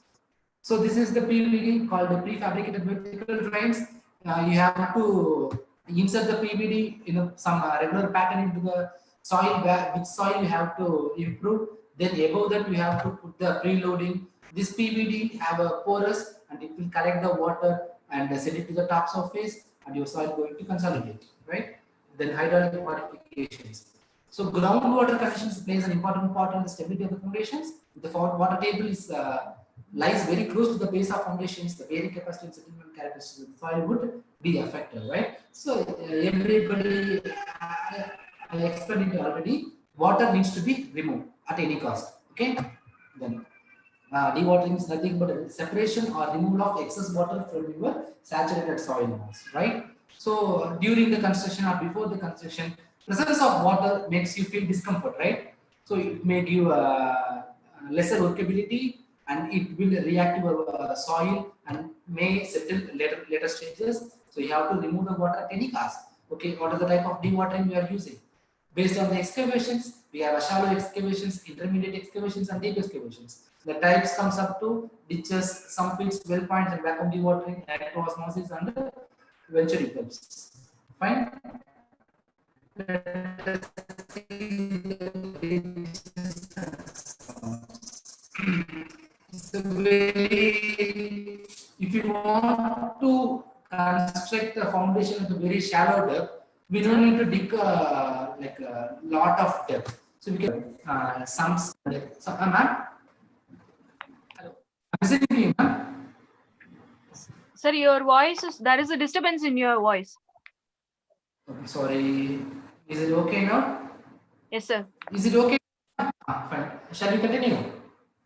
So this is the PVD called the prefabricated vertical drains. You have to insert the PVD in some regular pattern into the soil, which soil you have to improve. Then above that you have to put the preloading. This PVD have a porous, and it will collect the water and send it to the top surface, and your soil going to consolidate, right? Then hydraulic modifications. So groundwater conditions plays an important part in the stability of the foundations. The water table is lies very close to the base of foundations. The bearing capacity and settlement characteristics of the soil would be affected, right? So everybody, I explained it already. Water needs to be removed at any cost. Okay, then. Dewatering is nothing but a separation or removal of excess water from your saturated soil mass, right? So during the construction or before the construction, presence of water makes you feel discomfort, right? So it may give lesser workability, and it will react to soil and may settle later stages. So you have to remove the water at any cost. Okay, what are the type of dewatering we are using? Based on the excavations, we have a shallow excavations, intermediate excavations, and deep excavations. The types comes up to ditches, sump pits, well points, and vacuum dewatering, electroosmosis, and eventually helps. Fine. Let us see the it's a very, if you want to construct the foundation at a very shallow depth, we don't need to dig like a lot of depth. So we can some. So, ma'am, hello. I'm listening to you, ma'am. Sir, your voice is, there is a disturbance in your voice. Okay, sorry. Is it okay now? Yes, sir. Is it okay? Fine. Shall we continue?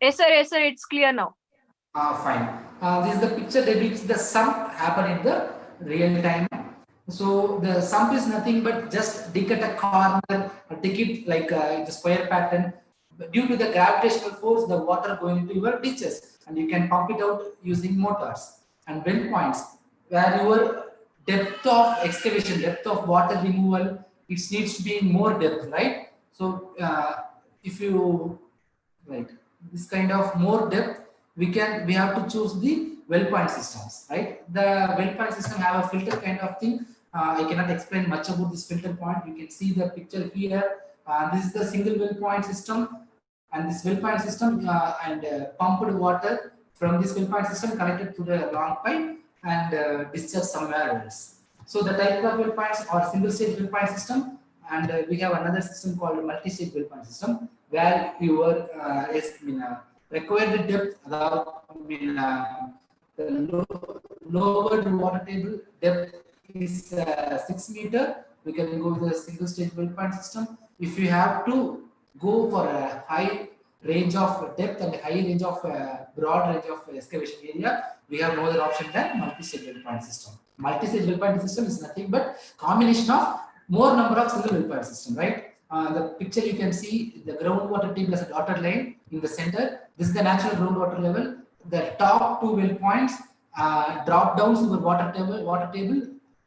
Yes, sir. Yes, sir. It's clear now. Fine. This is the picture depicts the sump happen in the real time. So the sump is nothing but just dig at a corner, or dig it like the square pattern. But due to the gravitational force, the water going into your ditches, and you can pump it out using motors and well points where your depth of excavation, depth of water removal, it needs to be more depth, right? So if you right this kind of more depth, we have to choose the well point systems, right? The well point system have a filter kind of thing. I cannot explain much about this filter point. You can see the picture here. This is the single well point system, and this well point system pumped water from this well point system connected to the long pipe and discharge somewhere else. So the type of well points are single stage well point system, and we have another system called multi-stage well point system where your required depth, the lowered water table depth is 6 meter. We can go with a single stage well point system. If you have to go for a high range of depth and a high range of broad range of excavation area, we have no other option than multi-stage well point system. Multi-stage well point system is nothing but combination of more number of single well point system, right? The picture you can see the groundwater table as a dotted line in the center. This is the natural groundwater level. The top two well points drop down to the water table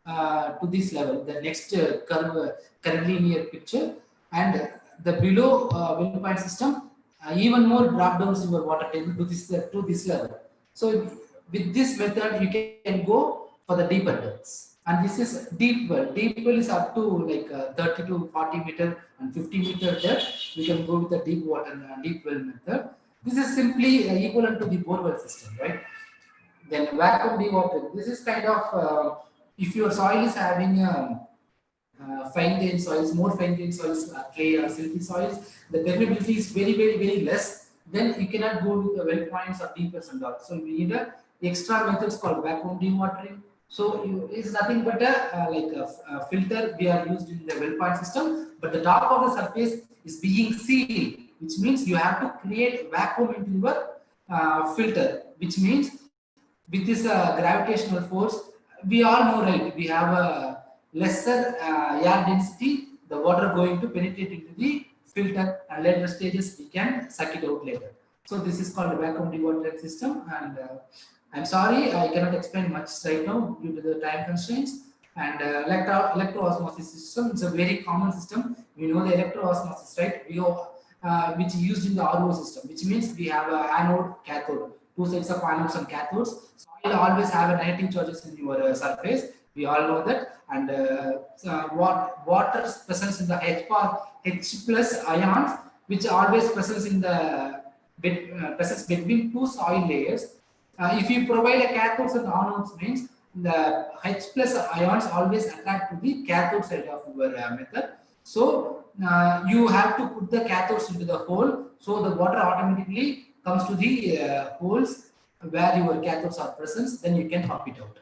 to this level. The next curve currently near picture, and the below well point system even more drop downs in your water table to this level. So with this method you can go for the deeper depths. And this is deep well. Deep well is up to like 30 to 40 meter and 50 meter depth. We can go with the deep water deep well method. This is simply equivalent to the borewell system, right? Then vacuum dewatering. This is kind of if your soil is having fine grained soils, more fine grained soils, clay or silty soils, the permeability is very less. Then you cannot go with the well points or deep wells and all. So you need a extra methods called vacuum dewatering. So it's nothing but a filter we are used in the well point system, but the top of the surface is being sealed, which means you have to create vacuum into your filter, which means with this gravitational force, we all know, right? We have a lesser air density, the water going to penetrate into the filter, and later stages we can suck it out later. So this is called a vacuum dewatering system, and I'm sorry, I cannot explain much right now due to the time constraints. And electro-osmosis system is a very common system. We know the electro-osmosis, right? Which is used in the RO system, which means we have a anode, cathode, two sets of anodes and cathodes. Soil always have a negative charges in your surface. We all know that. And water's presence in the H plus ions, which always presence in the presence between two soil layers. If you provide a cathodes and anodes, means the H plus ions always attract to the cathode side of your method. So you have to put the cathodes into the hole, so the water automatically comes to the holes where your cathodes are present. Then you can pump it out.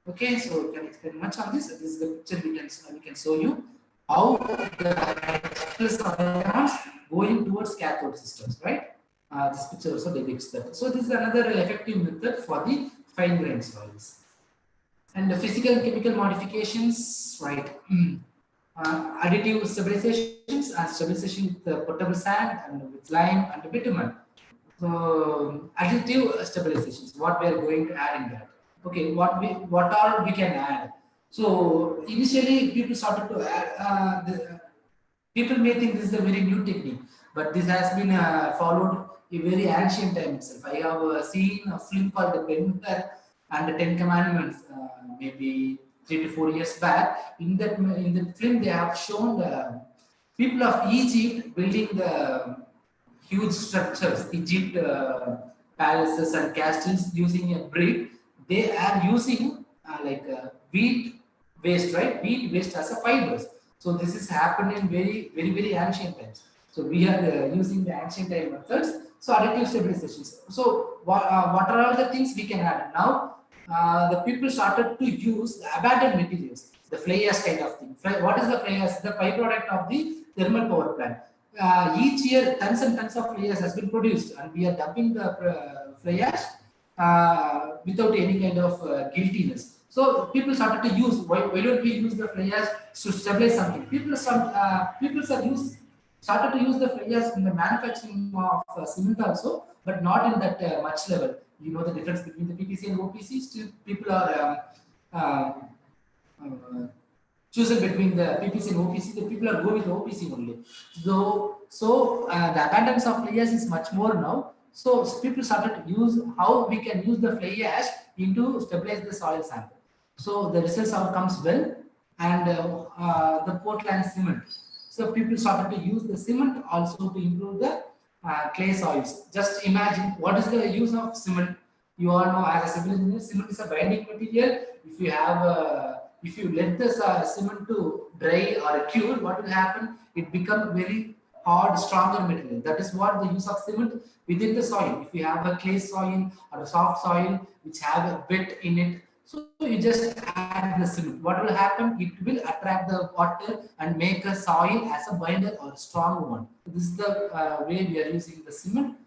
Okay, so you can explain much on this. This is the picture we can show you how the H plus ions going towards cathode systems, right? This picture also depicts that. So this is another effective method for the fine grained soils. And the physical and chemical modifications, right? Additive stabilizations and stabilization with potable sand and with lime and bitumen. So additive stabilizations, what we are going to add in that. Okay, what all we can add. So initially people started to add, people may think this is a very new technique, but this has been followed a very ancient time itself. I have seen a film called The Penguin and the Ten Commandments, maybe 3 to 4 years back. In that film, they have shown the people of Egypt building the huge structures, Egypt palaces and castles using a brick. They are using wheat waste, right? Wheat waste as a fibers. So this is happened in very ancient times. So we are using the ancient time methods. So additive stabilizations. So what are all the things we can add now? The people started to use the abandoned materials, the fly ash kind of thing. What is the fly ash? The byproduct of the thermal power plant. Each year, tons and tons of fly ash has been produced, and we are dumping the fly ash without any kind of guiltiness. So people started to use. Why don't we use the fly ash to stabilize something? People started to use the fly ash in the manufacturing of cement also, but not in that much level. You know the difference between the PPC and OPC. Still, people are choosing between the PPC and OPC. The people are going with OPC only. So the abundance of fly ash is much more now. So people started to use how we can use the fly ash into stabilize the soil sample. So the results comes well, and the Portland cement. So people started to use the cement also to improve the clay soils. Just imagine what is the use of cement. You all know as a civil engineer, cement is a binding material. If you let the cement to dry or cure, what will happen? It becomes very hard, stronger material. That is what the use of cement within the soil. If you have a clay soil or a soft soil which have a bit in it, so you just add the cement. What will happen? It will attract the water and make a soil as a binder or a strong one. This is the way we are using the cement.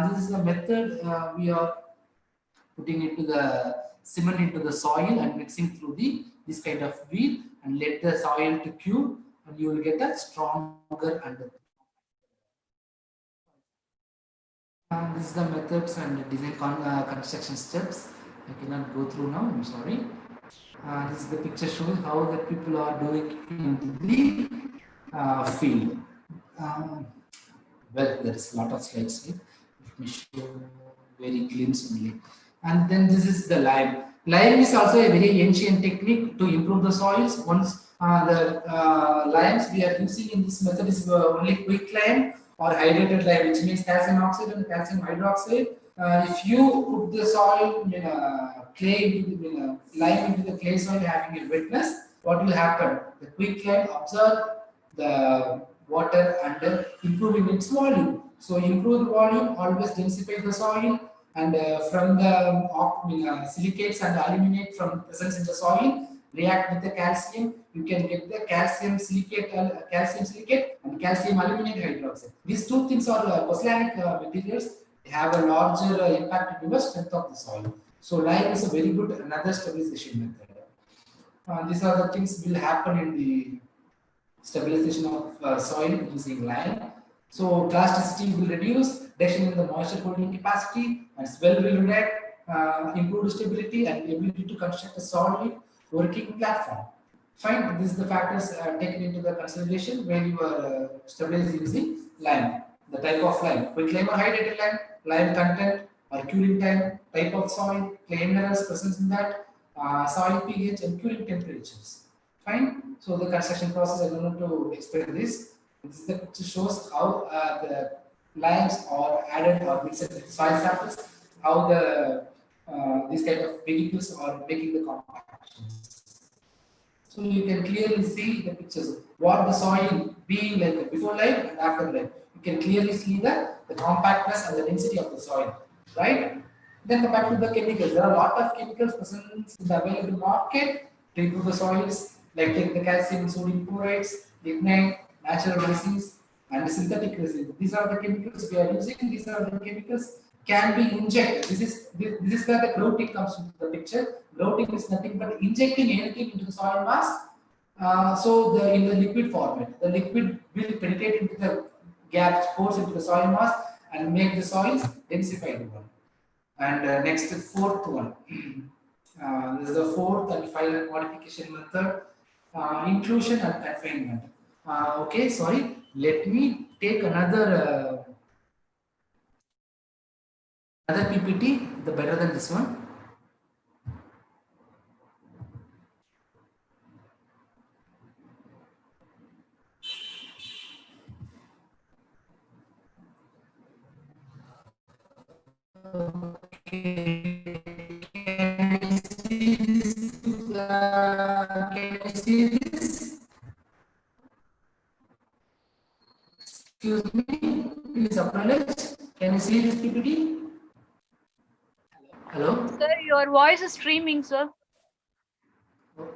This is the method we are putting into the cement into the soil and mixing through this kind of wheel and let the soil to cure, and you will get a stronger under. This is the methods and design construction steps. I cannot go through now, I'm sorry. This is the picture showing how the people are doing in the field. Well, there is a lot of slides here. Let me show very glimpse only. And then this is the lime. Lime is also a very ancient technique to improve the soils. Once the limes we are using in this method is only quick lime or hydrated lime, which means calcium oxide and calcium hydroxide. If you put the soil in clay into lime into the clay soil having a wetness, what will happen? The quick lime absorb the water and improving its volume. So improve the volume, always densify the soil, and from the silicates and aluminate from presence in the soil react with the calcium, you can get the calcium silicate and calcium aluminate hydroxide. These two things are pozzolanic materials. They have a larger impact in the strength of the soil. So lime is a very good another stabilization method. These are the things will happen in the stabilization of soil using lime. So plasticity will reduce, reduction in the moisture holding capacity, and swell will react, improved stability and ability to construct a solid working platform. Fine, these are the factors taken into the consideration when you are stabilizing using lime. The type of lime, quick lime or hydrated lime, lime content or curing time, type of soil, clay minerals presence in that, soil pH and curing temperatures. Fine. So the construction process, I don't want to explain this. This is the picture shows how the limes are added or mixed with soil samples, how the these kind of vehicles are making the compactions. So you can clearly see the pictures what the soil being like before lime and after lime. You can clearly see the compactness and the density of the soil, right? Then come back to the chemicals. There are a lot of chemicals present in the available market to improve the soils, like take the calcium and sodium chlorides, lignite, natural resins, and synthetic resins. These are the chemicals we are using. These are the chemicals can be injected. This is where the grouting comes into the picture. Grouting is nothing but injecting anything into the soil mass. So in the liquid format, the liquid will penetrate into the gaps, pores into the soil mass, and make the soils densified one. And next, fourth one. This is the fourth and final modification method, inclusion and confinement. Okay, sorry. Let me take another PPT, the better than this one. Can you see this? Excuse me, please acknowledge. Can you see this PPT? Hello? Sir, your voice is streaming, sir.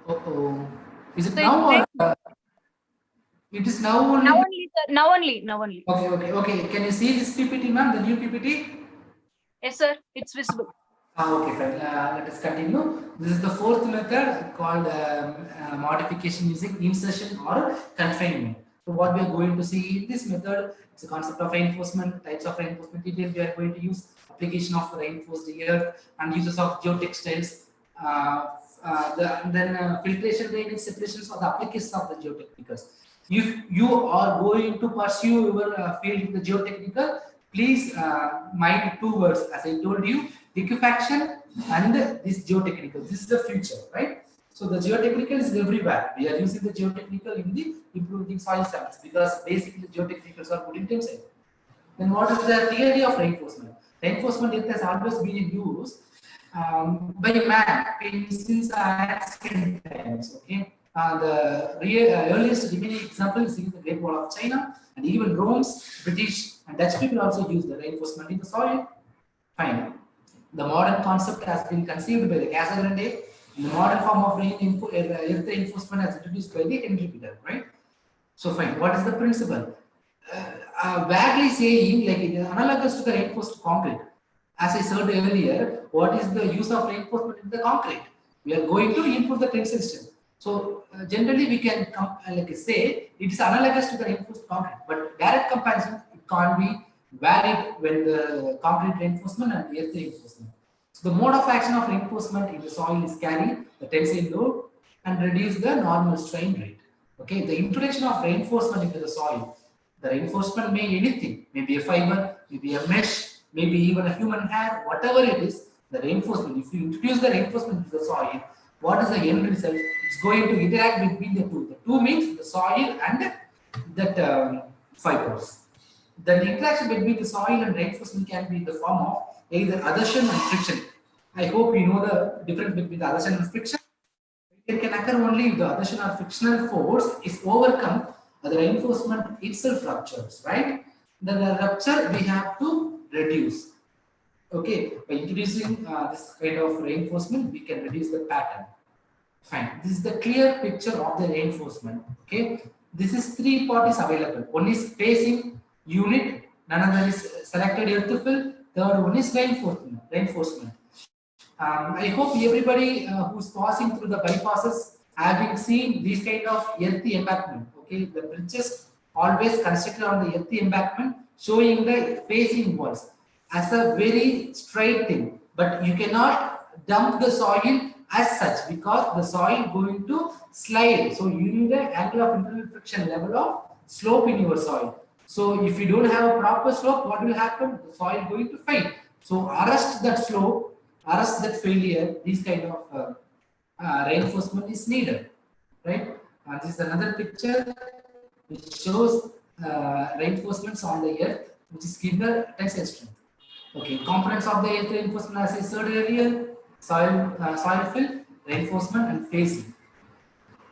Oh. Is it So now or it's it is now only? now only, sir. Now only. Okay. Can you see this PPT, ma'am? The new PPT? Yes, sir. It's visible. Okay, fine. Let us continue. This is the fourth method called modification using insertion or confinement. So what we are going to see in this method, it's a concept of reinforcement, types of reinforcement detail we are going to use, application of reinforced earth and uses of geotextiles, then filtration, drainage, separations or the applications of the geotechnicals. If you are going to pursue your field in the geotechnical, please mind two words as I told you, liquefaction and this geotechnical. This is the future, right? So the geotechnical is everywhere. We are using the geotechnical in the improving soil samples because basically the geotechnicals are good in tensile. Then what is the theory of reinforcement? Reinforcement has always been in use by man since ancient times. Okay, the earliest remaining example is the Great Wall of China, and even Rome's British and Dutch people also use the reinforcement in the soil. Fine. The modern concept has been conceived by the Casa Grande. In the modern form of earth reinforcement as introduced by the Engg, right? So fine. What is the principle? Vaguely saying, like it is analogous to the reinforced concrete. As I said earlier, what is the use of reinforcement in the concrete? We are going to improve the tensile strength. So generally, we can like say it is analogous to the reinforced concrete, but direct comparison it can't be valid when the concrete reinforcement and the earth reinforcement. So the mode of action of reinforcement in the soil is carry the tensile load and reduce the normal strain rate. Okay, the introduction of reinforcement into the soil. The reinforcement may be anything, maybe a fiber, maybe a mesh, maybe even a human hair, whatever it is. The reinforcement. If you introduce the reinforcement into the soil, what is the end result? It's going to interact between the two. The two means the soil and that fibers. The interaction between the soil and reinforcement can be in the form of either adhesion and friction. I hope you know the difference between the adhesion and friction. It can occur only if the adhesion or frictional force is overcome, the reinforcement itself ruptures, right? Then the rupture we have to reduce. Okay, by introducing this kind of reinforcement, we can reduce the pattern. Fine. This is the clear picture of the reinforcement. Okay, this is three parties available. One is facing unit, another is selected earth fill, third one is reinforcement. I hope everybody who's passing through the bypasses having seen this kind of earthy embankment. Okay, the bridges always constructed on the earthy embankment, showing the facing walls as a very straight thing. But you cannot dump the soil as such because the soil going to slide. So you need an angle of internal friction level of slope in your soil. So if you don't have a proper slope, what will happen? The soil going to fail. So arrest that slope, arrest that failure. This kind of reinforcement is needed, right? And this is another picture which shows reinforcements on the earth, which is given the tensile strength. Okay, components of the earth reinforcement, as I said earlier, soil fill, reinforcement, and facing.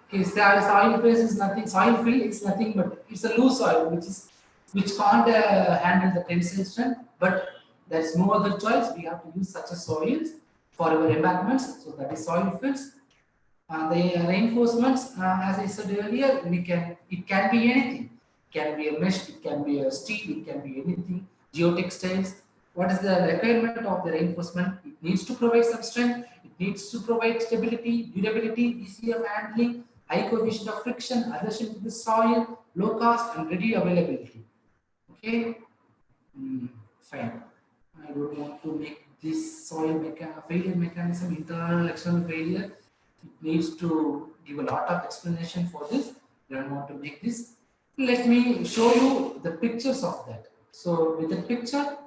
Okay, soil phase is nothing. Soil fill is nothing but it's a loose soil which can't handle the tensile strength. But there's no other choice. We have to use such a soils for our embankments. So that is soil fills. The reinforcements, as I said earlier, it can be anything. It can be a mesh, it can be a steel, it can be anything. Geotextiles. What is the requirement of the reinforcement? It needs to provide some strength, it needs to provide stability, durability, easy of handling, high coefficient of friction, adhesion to the soil, low cost, and ready availability. Okay, fine. I don't want to make this soil failure mechanism, internal, external failure. It needs to give a lot of explanation for this. I don't want to make this. Let me show you the pictures of that. So with the picture,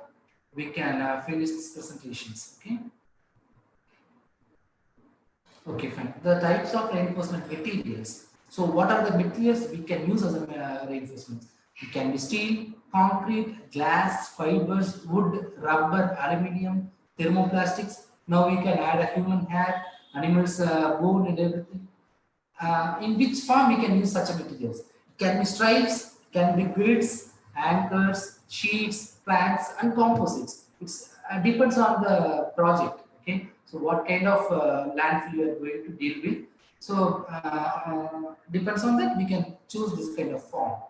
we can finish these presentations. Okay. Okay, fine. The types of reinforcement materials. So what are the materials we can use as a reinforcement? It can be steel, concrete, glass, fibers, wood, rubber, aluminium, thermoplastics. Now we can add a human hair, animals' bone and everything. In which form we can use such a materials? It can be stripes, can be grids, anchors, sheets, planks, and composites. It depends on the project. Okay, so what kind of landfill you are going to deal with. So depends on that we can choose this kind of form.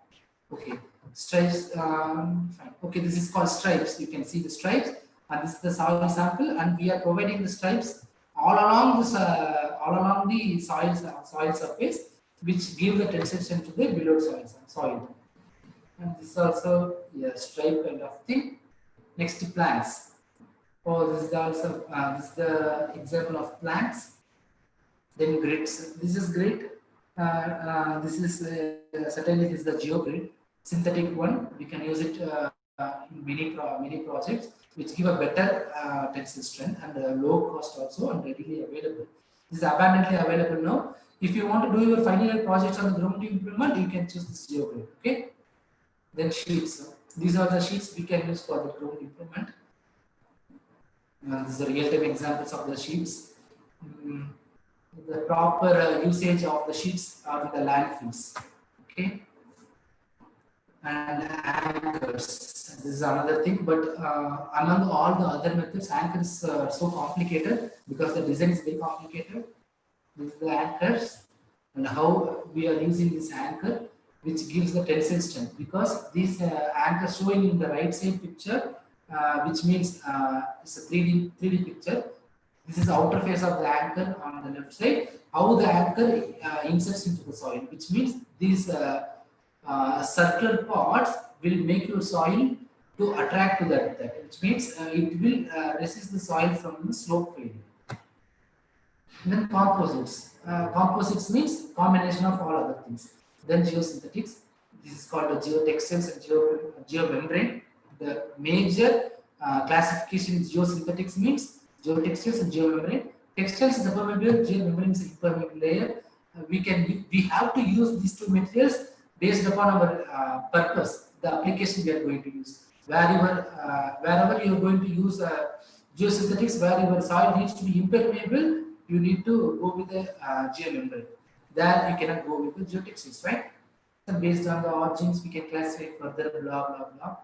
Okay, stripes. Fine. Okay, this is called stripes. You can see the stripes, and this is the soil sample, and we are providing the stripes all along this, all along the soil surface, which give the tensile to the below soil. And this is also a stripe kind of thing. Next, planks. Oh, this is also this is the example of planks. Then grids. This is grid. This is certainly this is the geogrid, synthetic one. We can use it in many projects, which give a better tensile strength and low cost also and readily available. This is abundantly available now. If you want to do your final year projects on the ground implement, you can choose this geogrid. Okay. Then sheets. These are the sheets we can use for the ground implement. These are real-time examples of the sheets. The proper usage of the sheets are in the landfills. Okay. And anchors. This is another thing, but among all the other methods, anchors are so complicated because the design is very complicated. This is the anchors and how we are using this anchor, which gives the tensile strength. Because this anchor showing in the right side picture, which means it's a 3D picture. This is the outer face of the anchor on the left side. How the anchor inserts into the soil, which means these circular parts will make your soil to attract to that, which means it will resist the soil from the slope failure. And then composites. Composites means combination of all other things. Then geosynthetics. This is called the geotextiles and geomembrane. The major classification in geosynthetics means geotextiles and geomembrane. Textiles is a permeable, geomembrane is an impermeable layer. We have to use these two materials based upon our purpose, the application we are going to use. Wherever you are going to use geosynthetics, where your soil needs to be impermeable, you need to go with the geomembrane. There you cannot go with the geotextiles, right? And based on the origins, we can classify further, blah blah blah.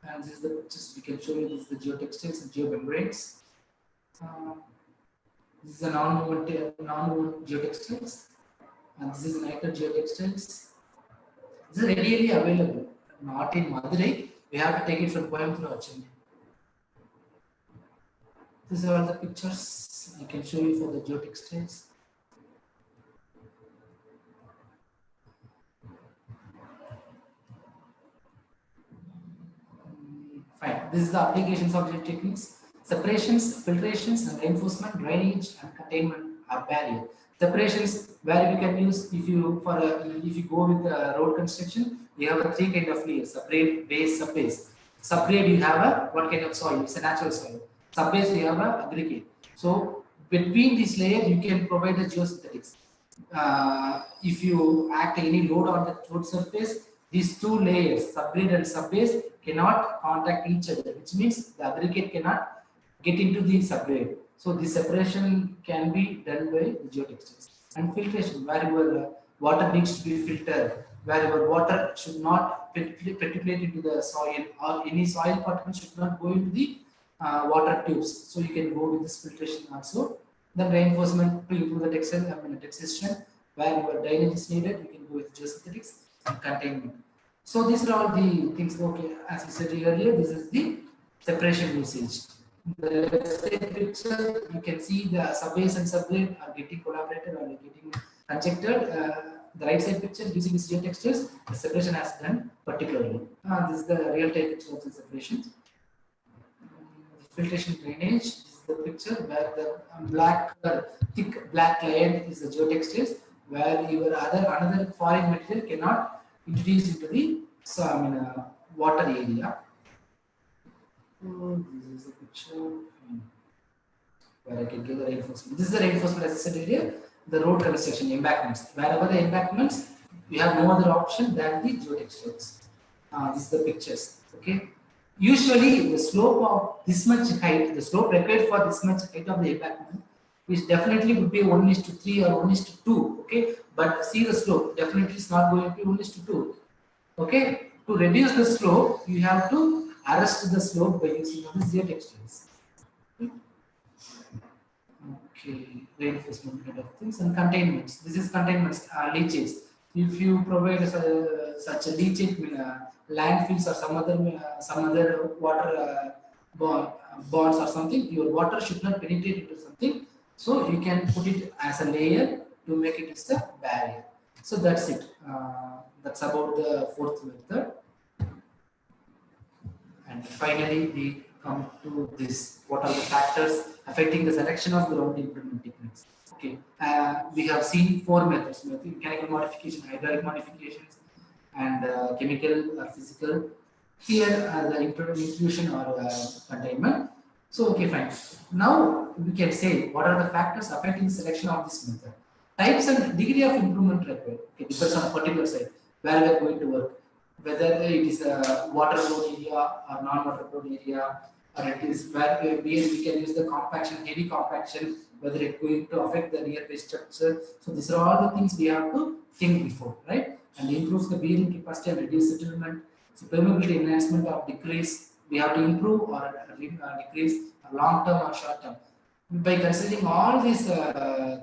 And this is the pictures we can show you. This is the geotextiles and geomembranes. This is a non-movement geotextiles, and this is nitrate geotextiles. This is readily available, not in Madurai. We have to take it from Coimbatore or Chennai. These are all the pictures I can show you for the geotextiles. Fine. This is the applications of geotechnics. Separations, filtrations, and reinforcement, drainage, and containment are barrier. Separations, where we can use if you go with road construction, you have a three kind of layers: subgrade, base, subbase. Subgrade, you have a what kind of soil? It's a natural soil. Subbase, you have a aggregate. So between these layers, you can provide the geosynthetics. If you act any load on the road surface, these two layers, subgrade and subbase, cannot contact each other, which means the aggregate cannot get into the subgrade. So the separation can be done by the geotextiles. And filtration, where your water needs to be filtered, where your water should not percolate into the soil, or any soil particles should not go into the water tubes. So you can go with this filtration also. Then reinforcement to improve the textile strength, where your drainage is needed, you can go with geosynthetics and containment. So these are all the things. Okay, as I said earlier, this is the separation usage. The left side picture, you can see the subbase and subgrade are getting collaborated or getting conjectured. The right side picture using these geotextiles, the separation has done particularly. This is the real time picture of the separation. Filtration drainage, this is the picture where the thick black layer is the geotextiles, where your another foreign material cannot introduce into the water area. This is the picture where I can give the reinforcement. This is the reinforcement, as I said earlier, the road construction embankments. Wherever the embankments, You have no other option than the geotextiles. This is the pictures. Okay. Usually, the slope of this much height, the slope required for this much height of the embankment, which definitely would be 1:3 or 1:2. Okay. But see the slope, definitely it's not going to be 1:2. Okay. To reduce the slope, you have to arrest the slope by using the geotextiles. Okay, reinforcement kind of things and containments. This is containments, leachates. If you provide such a leachate, landfills or some other water bonds or something, your water should not penetrate into something. So you can put it as a layer to make it as a barrier. So that's it. That's about the fourth method. And finally, we come to this. What are the factors affecting the selection of ground improvement techniques? Okay, we have seen four methods: mechanical modification, hydraulic modifications, and chemical or physical. Here are the inclusion or containment. So, okay, fine. Now we can say what are the factors affecting the selection of this method. Types and degree of improvement required. Okay, depends on a particular site where we are going to work. Whether it is a water prone area or non-water prone area, or it is where we can use the compaction, heavy compaction, whether it's going to affect the nearby structure. So these are all the things we have to think before, right? And improves the bearing capacity and reduce settlement. So permeability enhancement or decrease, we have to improve or decrease long term or short term. By considering all these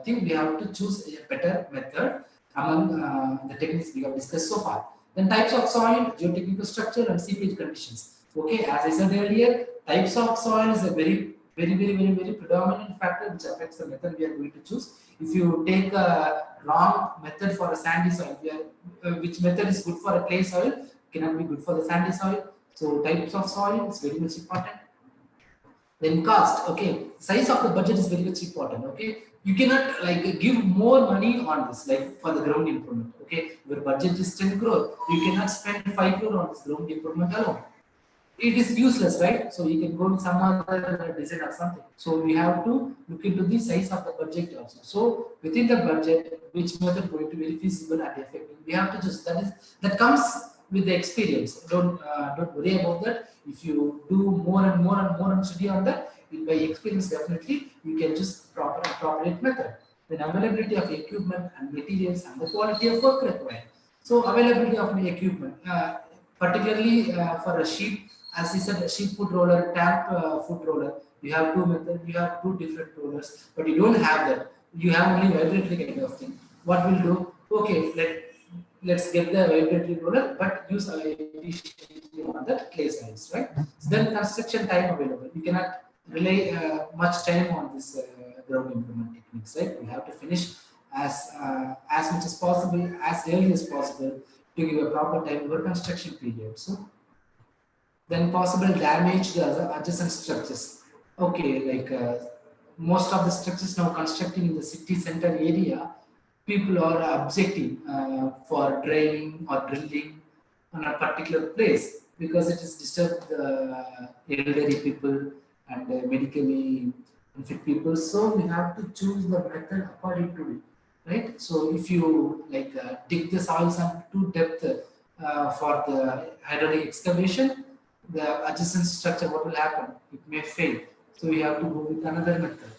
things, we have to choose a better method among the techniques we have discussed so far. Then types of soil, geotechnical structure, and seepage conditions. Okay, as I said earlier, types of soil is a very predominant factor which affects the method we are going to choose. If you take a wrong method for a sandy soil, which method is good for a clay soil cannot be good for the sandy soil. So types of soil is very much important. Then cost, okay, size of the budget is very much important. Okay, you cannot like give more money on this, like for the ground improvement. Okay, your budget is 10 crore, you cannot spend 5 crore on this ground improvement alone. It is useless, right? So you can go with some other design or something. So we have to look into the size of the budget also. So within the budget, which method going to be very feasible and effective, we have to just that comes with the experience. Don't worry about that. If you do more and more study on that, by experience definitely you can just appropriate method. Then availability of equipment and materials and the quality of work required. So availability of the equipment, particularly for a sheet, as I said, a sheet foot roller, tap foot roller. You have two methods. You have two different rollers, but you don't have that. You have only vibratory kind of thing. What we'll do? Okay, let's get the vibratory roller, but use a on the clay size, right? So then construction time available. You cannot rely much time on this ground improvement techniques, right? We have to finish as much as possible, as early as possible to give a proper time over construction period. So then possible damage to other adjacent structures. Okay, like most of the structures now constructing in the city center area, people are objecting for draining or drilling on a particular place because it has disturbed the elderly people and medically unfit people. So we have to choose the method according to it, right? So if you like dig the soil sample to depth for the hydraulic excavation, the adjacent structure, what will happen? It may fail. So we have to go with another method.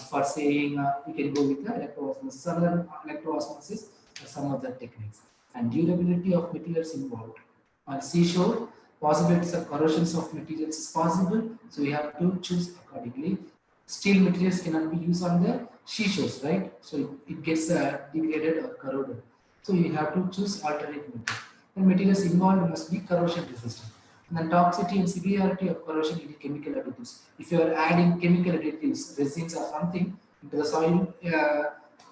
For saying you can go with the electroosmosis, other electroosmosis or some other techniques. And durability of materials involved. On seashore, possibilities of corrosions of materials is possible, so we have to choose accordingly. Steel materials cannot be used on the seashores, right? So it gets degraded or corroded. So you have to choose alternate method. The materials involved must be corrosion resistant. And then toxicity and severity of corrosion in chemical additives. If you are adding chemical additives, resins or something into the soil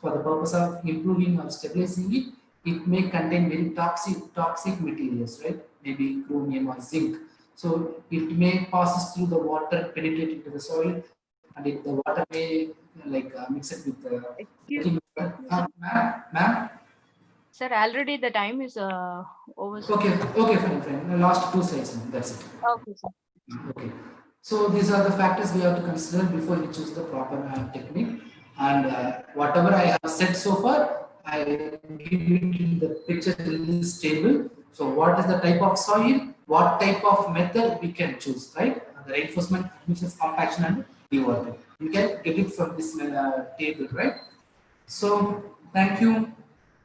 for the purpose of improving or stabilizing it, it may contain very toxic materials, right? Maybe chromium or zinc. So it may pass through the water, penetrate into the soil, and if the water may like mix it with the Excuse ma'am. Sir, already the time is over. Sir. Okay, fine. Last two slides, ma'am. That's it. Okay, sir. Okay. So these are the factors we have to consider before you choose the proper technique. And whatever I have said so far, I give you the picture in this table. So what is the type of soil? What type of method we can choose, right? The reinforcement, admissions, compaction, and dewatering. You can get it from this table, right? So thank you.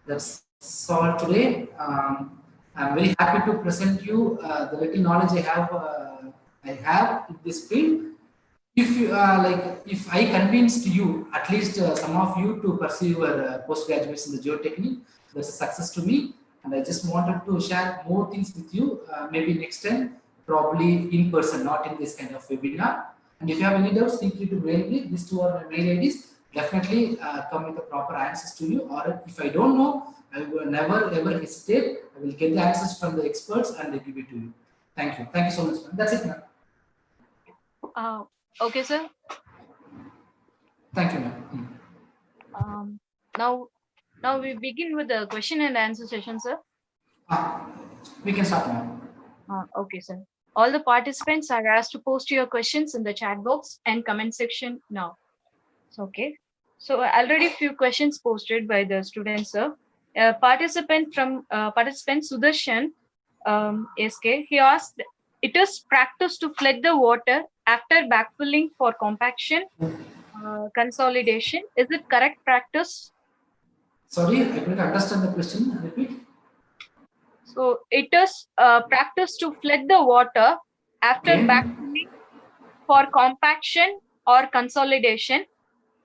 That's all today. I'm very happy to present you the little knowledge I have in this field. If you if I convinced you, at least some of you, to pursue your postgraduates in the geotechnique, that's a success to me. And I just wanted to share more things with you. Maybe next time, probably in person, not in this kind of webinar. And if you have any doubts, feel free to mail me. These two are my mail IDs. Definitely come with the proper answers to you. Or if I don't know, I will never ever hesitate. I will get the answers from the experts and I give it to you. Thank you. Thank you so much. That's it, ma'am. Okay, sir. Thank you, ma'am. Now we begin with the question and answer session, sir. We can start now. Okay, sir. All the participants are asked to post your questions in the chat box and comment section now. Okay. So already a few questions posted by the students, sir. Participant Sudarshan SK, he asked, it is practice to flood the water after backfilling for compaction, consolidation. Is it correct practice? Sorry, I couldn't understand the question. Repeat. So it is practice to flood the water after backfilling for compaction or consolidation.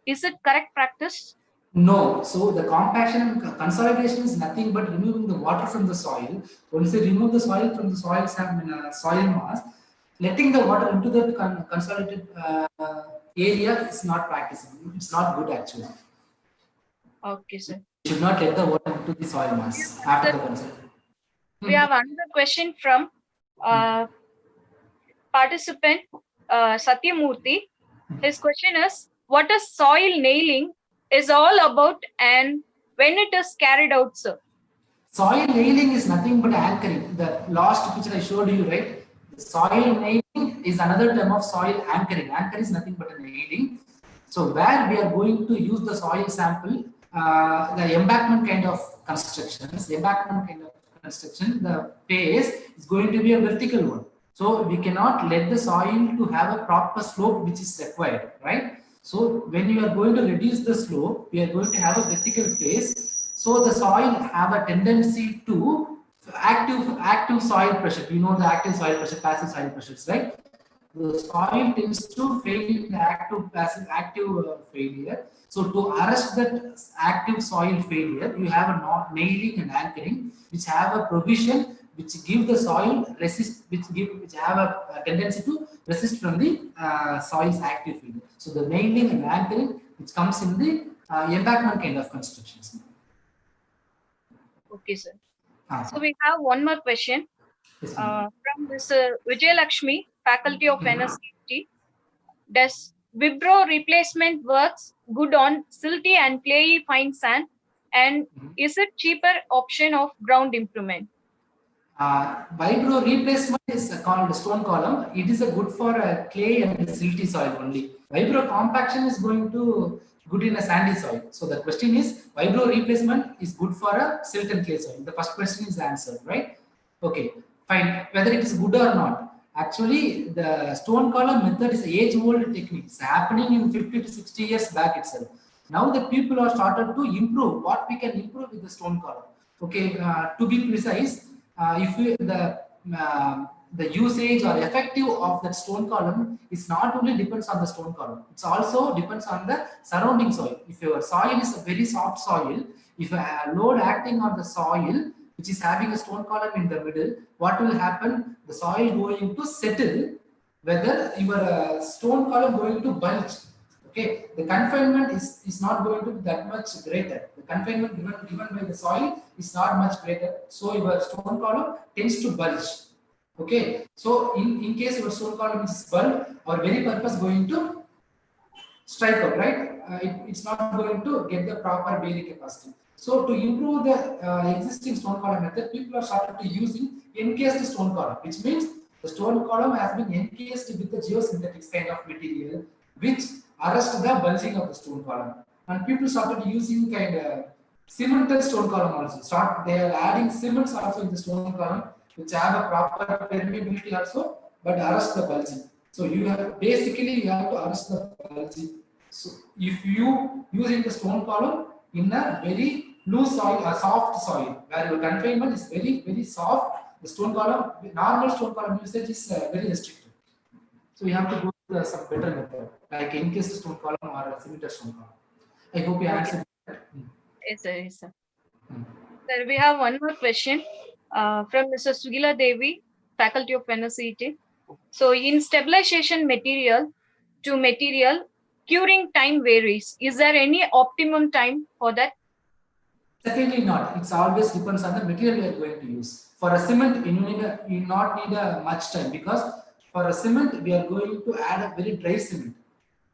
Is it correct practice? No. So the compaction and consolidation is nothing but removing the water from the soil. Once you remove the soil from the soil mass, letting the water into the consolidated area is not practicable. It's not good actually. Okay, sir. You should not let the water into the soil mass after the consolidation. We have another question from participant Satyamurthy. His question is, what is soil nailing is all about and when it is carried out, sir? Soil nailing is nothing but anchoring. The last picture I showed you, right? The soil nailing is another term of soil anchoring. Anchor is nothing but a nailing. So where we are going to use the soil sample, the embankment kind of constructions, the base is going to be a vertical one. So we cannot let the soil to have a proper slope which is required, right? So when you are going to reduce the slope, we are going to have a vertical phase. So the soil have a tendency to active soil pressure. You know the active soil pressure, passive soil pressures, right? The soil tends to fail in the active failure. So to arrest that active soil failure, you have a nailing and anchoring, which have a provision which give the soil resist, which have a tendency to resist from the soil's active failure. So the nailing and anchoring, which comes in the embankment kind of constructions. Okay, sir. So we have one more question from this Vijay Lakshmi, faculty of NSCET. Does VIBRO replacement works good on silty and clayey fine sand, and is it cheaper option of ground improvement? VIBRO replacement is called stone column. It is a good for clay and silty soil only. VIBRO compaction is going to good in a sandy soil. So the question is, VIBRO replacement is good for a silt and clay soil. The first question is answered, right? Okay, fine. Whether it is good or not. Actually, the stone column method is age-old technique. It's happening in 50 to 60 years back itself. Now the people are started to improve. What we can improve with the stone column? Okay, to be precise, if the usage or effective of that stone column is not only depends on the stone column, it also depends on the surrounding soil. If your soil is a very soft soil, if a load acting on the soil which is having a stone column in the middle, what will happen? The soil going to settle, whether your stone column going to bulge. Okay, the confinement is not going to be that much greater. The confinement given by the soil is not much greater. So your stone column tends to bulge. Okay, so in case your stone column is bulge, our very purpose going to strike out, right? It's not going to get the proper bearing capacity. So to improve the existing stone column method, people are started to using encased stone column, which means the stone column has been encased with the geosynthetics kind of material, which arrest the bulging of the stone column. And people started using kind of cemented stone column also. They are adding cements also in the stone column, which have a proper permeability also, but arrest the bulging. So you have you have to arrest the bulging. So if you using the stone column in a very loose soil, a soft soil, where your confinement is very soft, the stone column, normal stone column usage is very restricted. So you have to go to some better method, like encased stone column or a cemented stone column. I hope you answered that. Yes, sir. Yes, sir. Sir, we have one more question from Mr. Sugila Devi, Faculty of NSCET. So, in stabilization material to material, curing time varies. Is there any optimum time for that? Certainly not. It always depends on the material you are going to use. For a cement, you not need a much time, because for a cement we are going to add a very dry cement.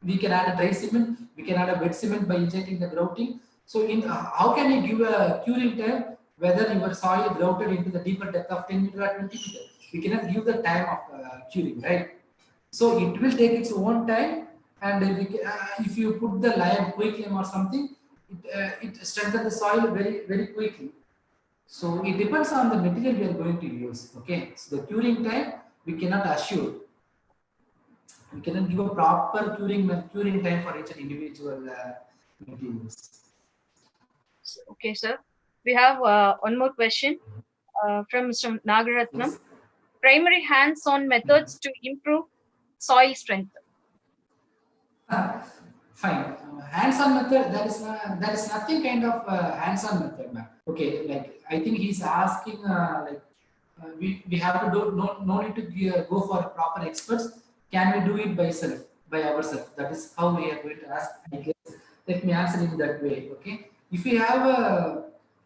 We can add a dry cement, we can add a wet cement by injecting the grouting. So in how can you give a curing time whether your soil grouted into the deeper depth of 10 meter or 20 meter? We cannot give the time of curing, right? So it will take its own time, and if you put the lime, quick lime or something, it strengthens the soil very quickly. So it depends on the material we are going to use. Okay, so the curing time we cannot assure. We cannot give a proper curing time for each individual materials. Okay, sir. We have one more question from Mr. Nagaratnam. Yes. Primary hands-on methods to improve soil strength. Fine. Hands-on method. There is nothing kind of hands-on method, ma'am. Okay, like I think he's asking we have to do no need to go for proper experts. Can we do it by ourselves? That is how we are going to ask. I guess. Let me answer in that way. Okay. If we have a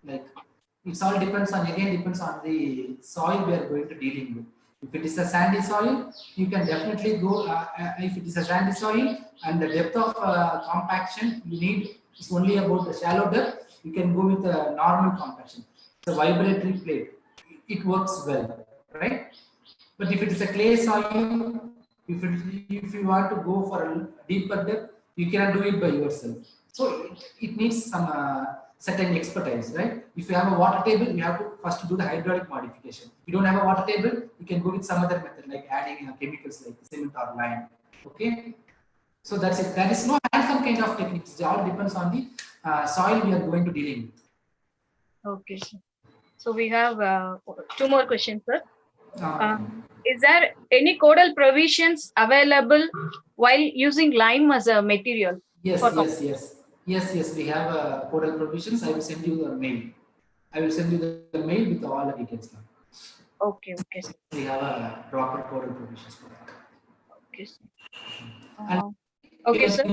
it all depends on the soil we are going to dealing with. If it is a sandy soil, you can definitely go. If it is a sandy soil and the depth of compaction you need is only about the shallow depth, you can go with a normal compaction. It's a vibratory plate. It works well, right? But if it is a clay soil, if you want to go for a deeper depth, you cannot do it by yourself. So it needs some certain expertise, right? If you have a water table, you have to first do the hydraulic modification. If you don't have a water table, you can go with some other method like adding chemicals like cement or lime. Okay, so that's it. There is no hands-on kind of techniques. It all depends on the soil we are going to dealing with. Okay, sir. So we have two more questions, sir. Is there any codal provisions available while using lime as a material? Yes. We have codal provisions. I will send you the mail. I will send you the mail with all the details now. Okay, sir. We have a proper codal provisions for that. Okay, sir. Okay, sir.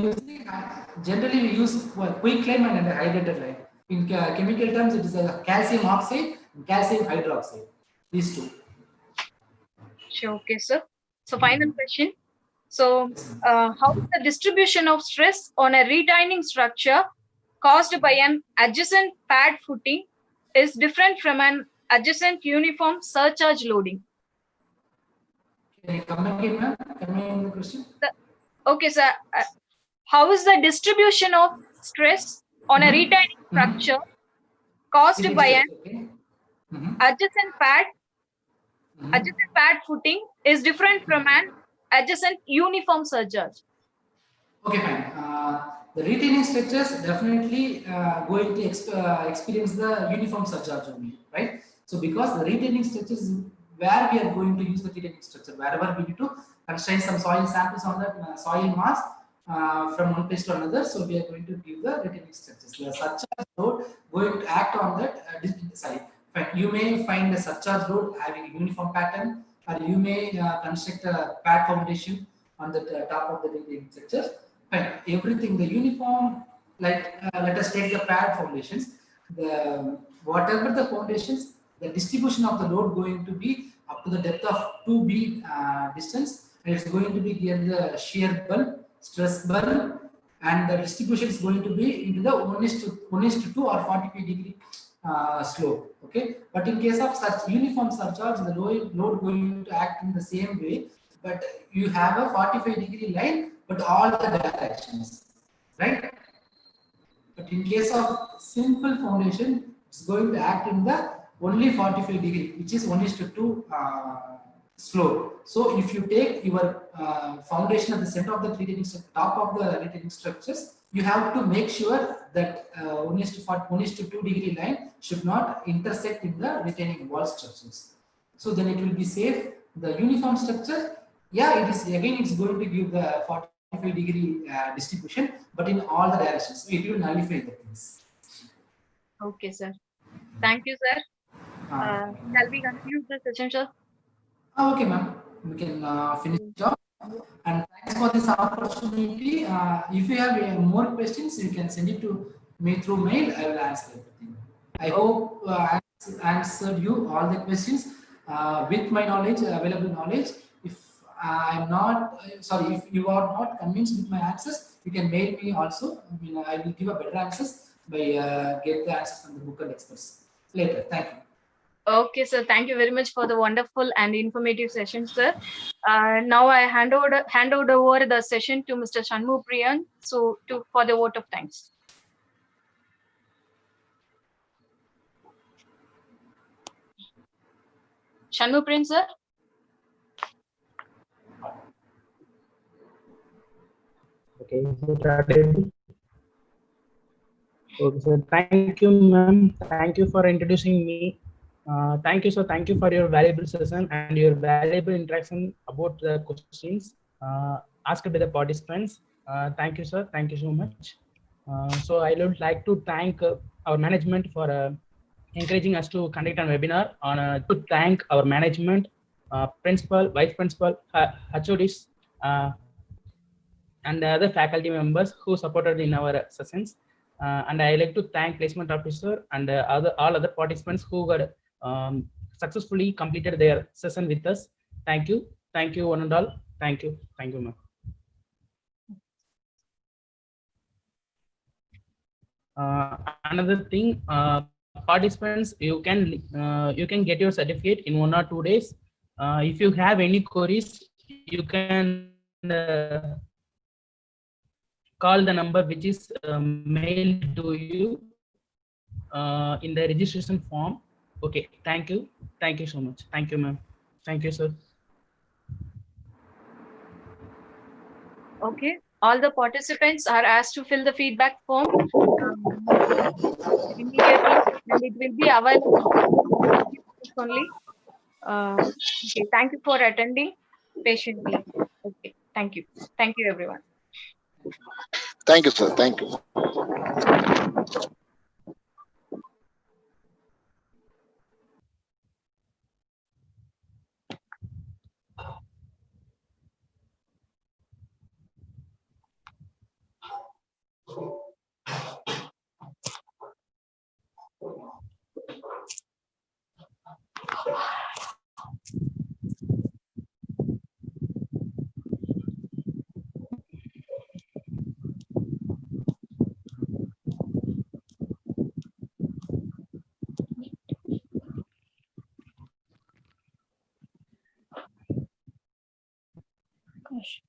Generally, we use quick lime and a hydrated lime. In chemical terms, it is a calcium oxide and calcium hydroxide. These two. Sure, okay, sir. So final question. So how is the distribution of stress on a retaining structure caused by an adjacent pad footing is different from an adjacent uniform surcharge loading? Can you come again, ma'am? Come again the question? Okay, sir. How is the distribution of stress on a retaining structure caused by an adjacent pad footing is different from an adjacent uniform surcharge? Okay, fine. The retaining structures definitely going to experience the uniform surcharge only, right? So because the retaining structures is where we are going to use the retaining structure, wherever we need to constrain some soil samples on that soil mass from one place to another, so we are going to give the retaining structures. The surcharge load going to act on that. You may find a surcharge load having a uniform pattern, or you may construct a pad foundation on the top of the retaining structure. Everything the uniform, like let us take the pad foundations. Whatever the foundations, the distribution of the load going to be up to the depth of 2b distance, and it's going to be here the shear bulb, stress bulb, and the distribution is going to be into the 1:2 or 45-degree slope. Okay, but in case of such uniform surcharge, the load going to act in the same way, but you have a 45-degree line, but all the directions, right? But in case of simple foundation, it's going to act in the only 45 degree, which is 1:2 slope. So if you take your foundation at the center of the retaining top of the retaining structures, you have to make sure that 1:2 degree line should not intersect in the retaining wall structures. So then it will be safe. The uniform structure, yeah, it is again, it's going to give the 45 degree distribution, but in all the directions. So it will nullify the things. Okay, sir. Thank you, sir. Shall we conclude the session, sir? Okay, ma'am. We can finish it off. And thanks for this opportunity. If you have more questions, you can send it to me through mail. I will answer everything. I hope I answered you all the questions with my knowledge, available knowledge. If I'm not sorry, if you are not convinced with my answers, you can mail me also. I will give a better answers by get the answers from the book and experts later. Thank you. Okay, sir. Thank you very much for the wonderful and informative session, sir. Now I hand over the session to Mr. Shanmu Priyan for the vote of thanks. Shanmu Priyan, sir. Okay, okay, sir. Thank you, ma'am. Thank you for introducing me. Thank you, sir. Thank you for your valuable session and your valuable interaction about the questions asked by the participants. Thank you, sir. Thank you so much. So I would like to thank our management for encouraging us to conduct a webinar to thank our management, principal, vice principal, HODs, and the other faculty members who supported in our sessions. And I like to thank placement officer and all other participants who got successfully completed their session with us. Thank you one and all. Thank you, ma'am. Another thing, participants, you can get your certificate in 1 or 2 days. If you have any queries, you can call the number which is mailed to you in the registration form. Okay, thank you so much. Thank you, ma'am. Thank you, sir. Okay, all the participants are asked to fill the feedback form immediately, and it will be available only. Okay, thank you for attending patiently. Okay, thank you everyone. Thank you, sir. Thank you. Gosh.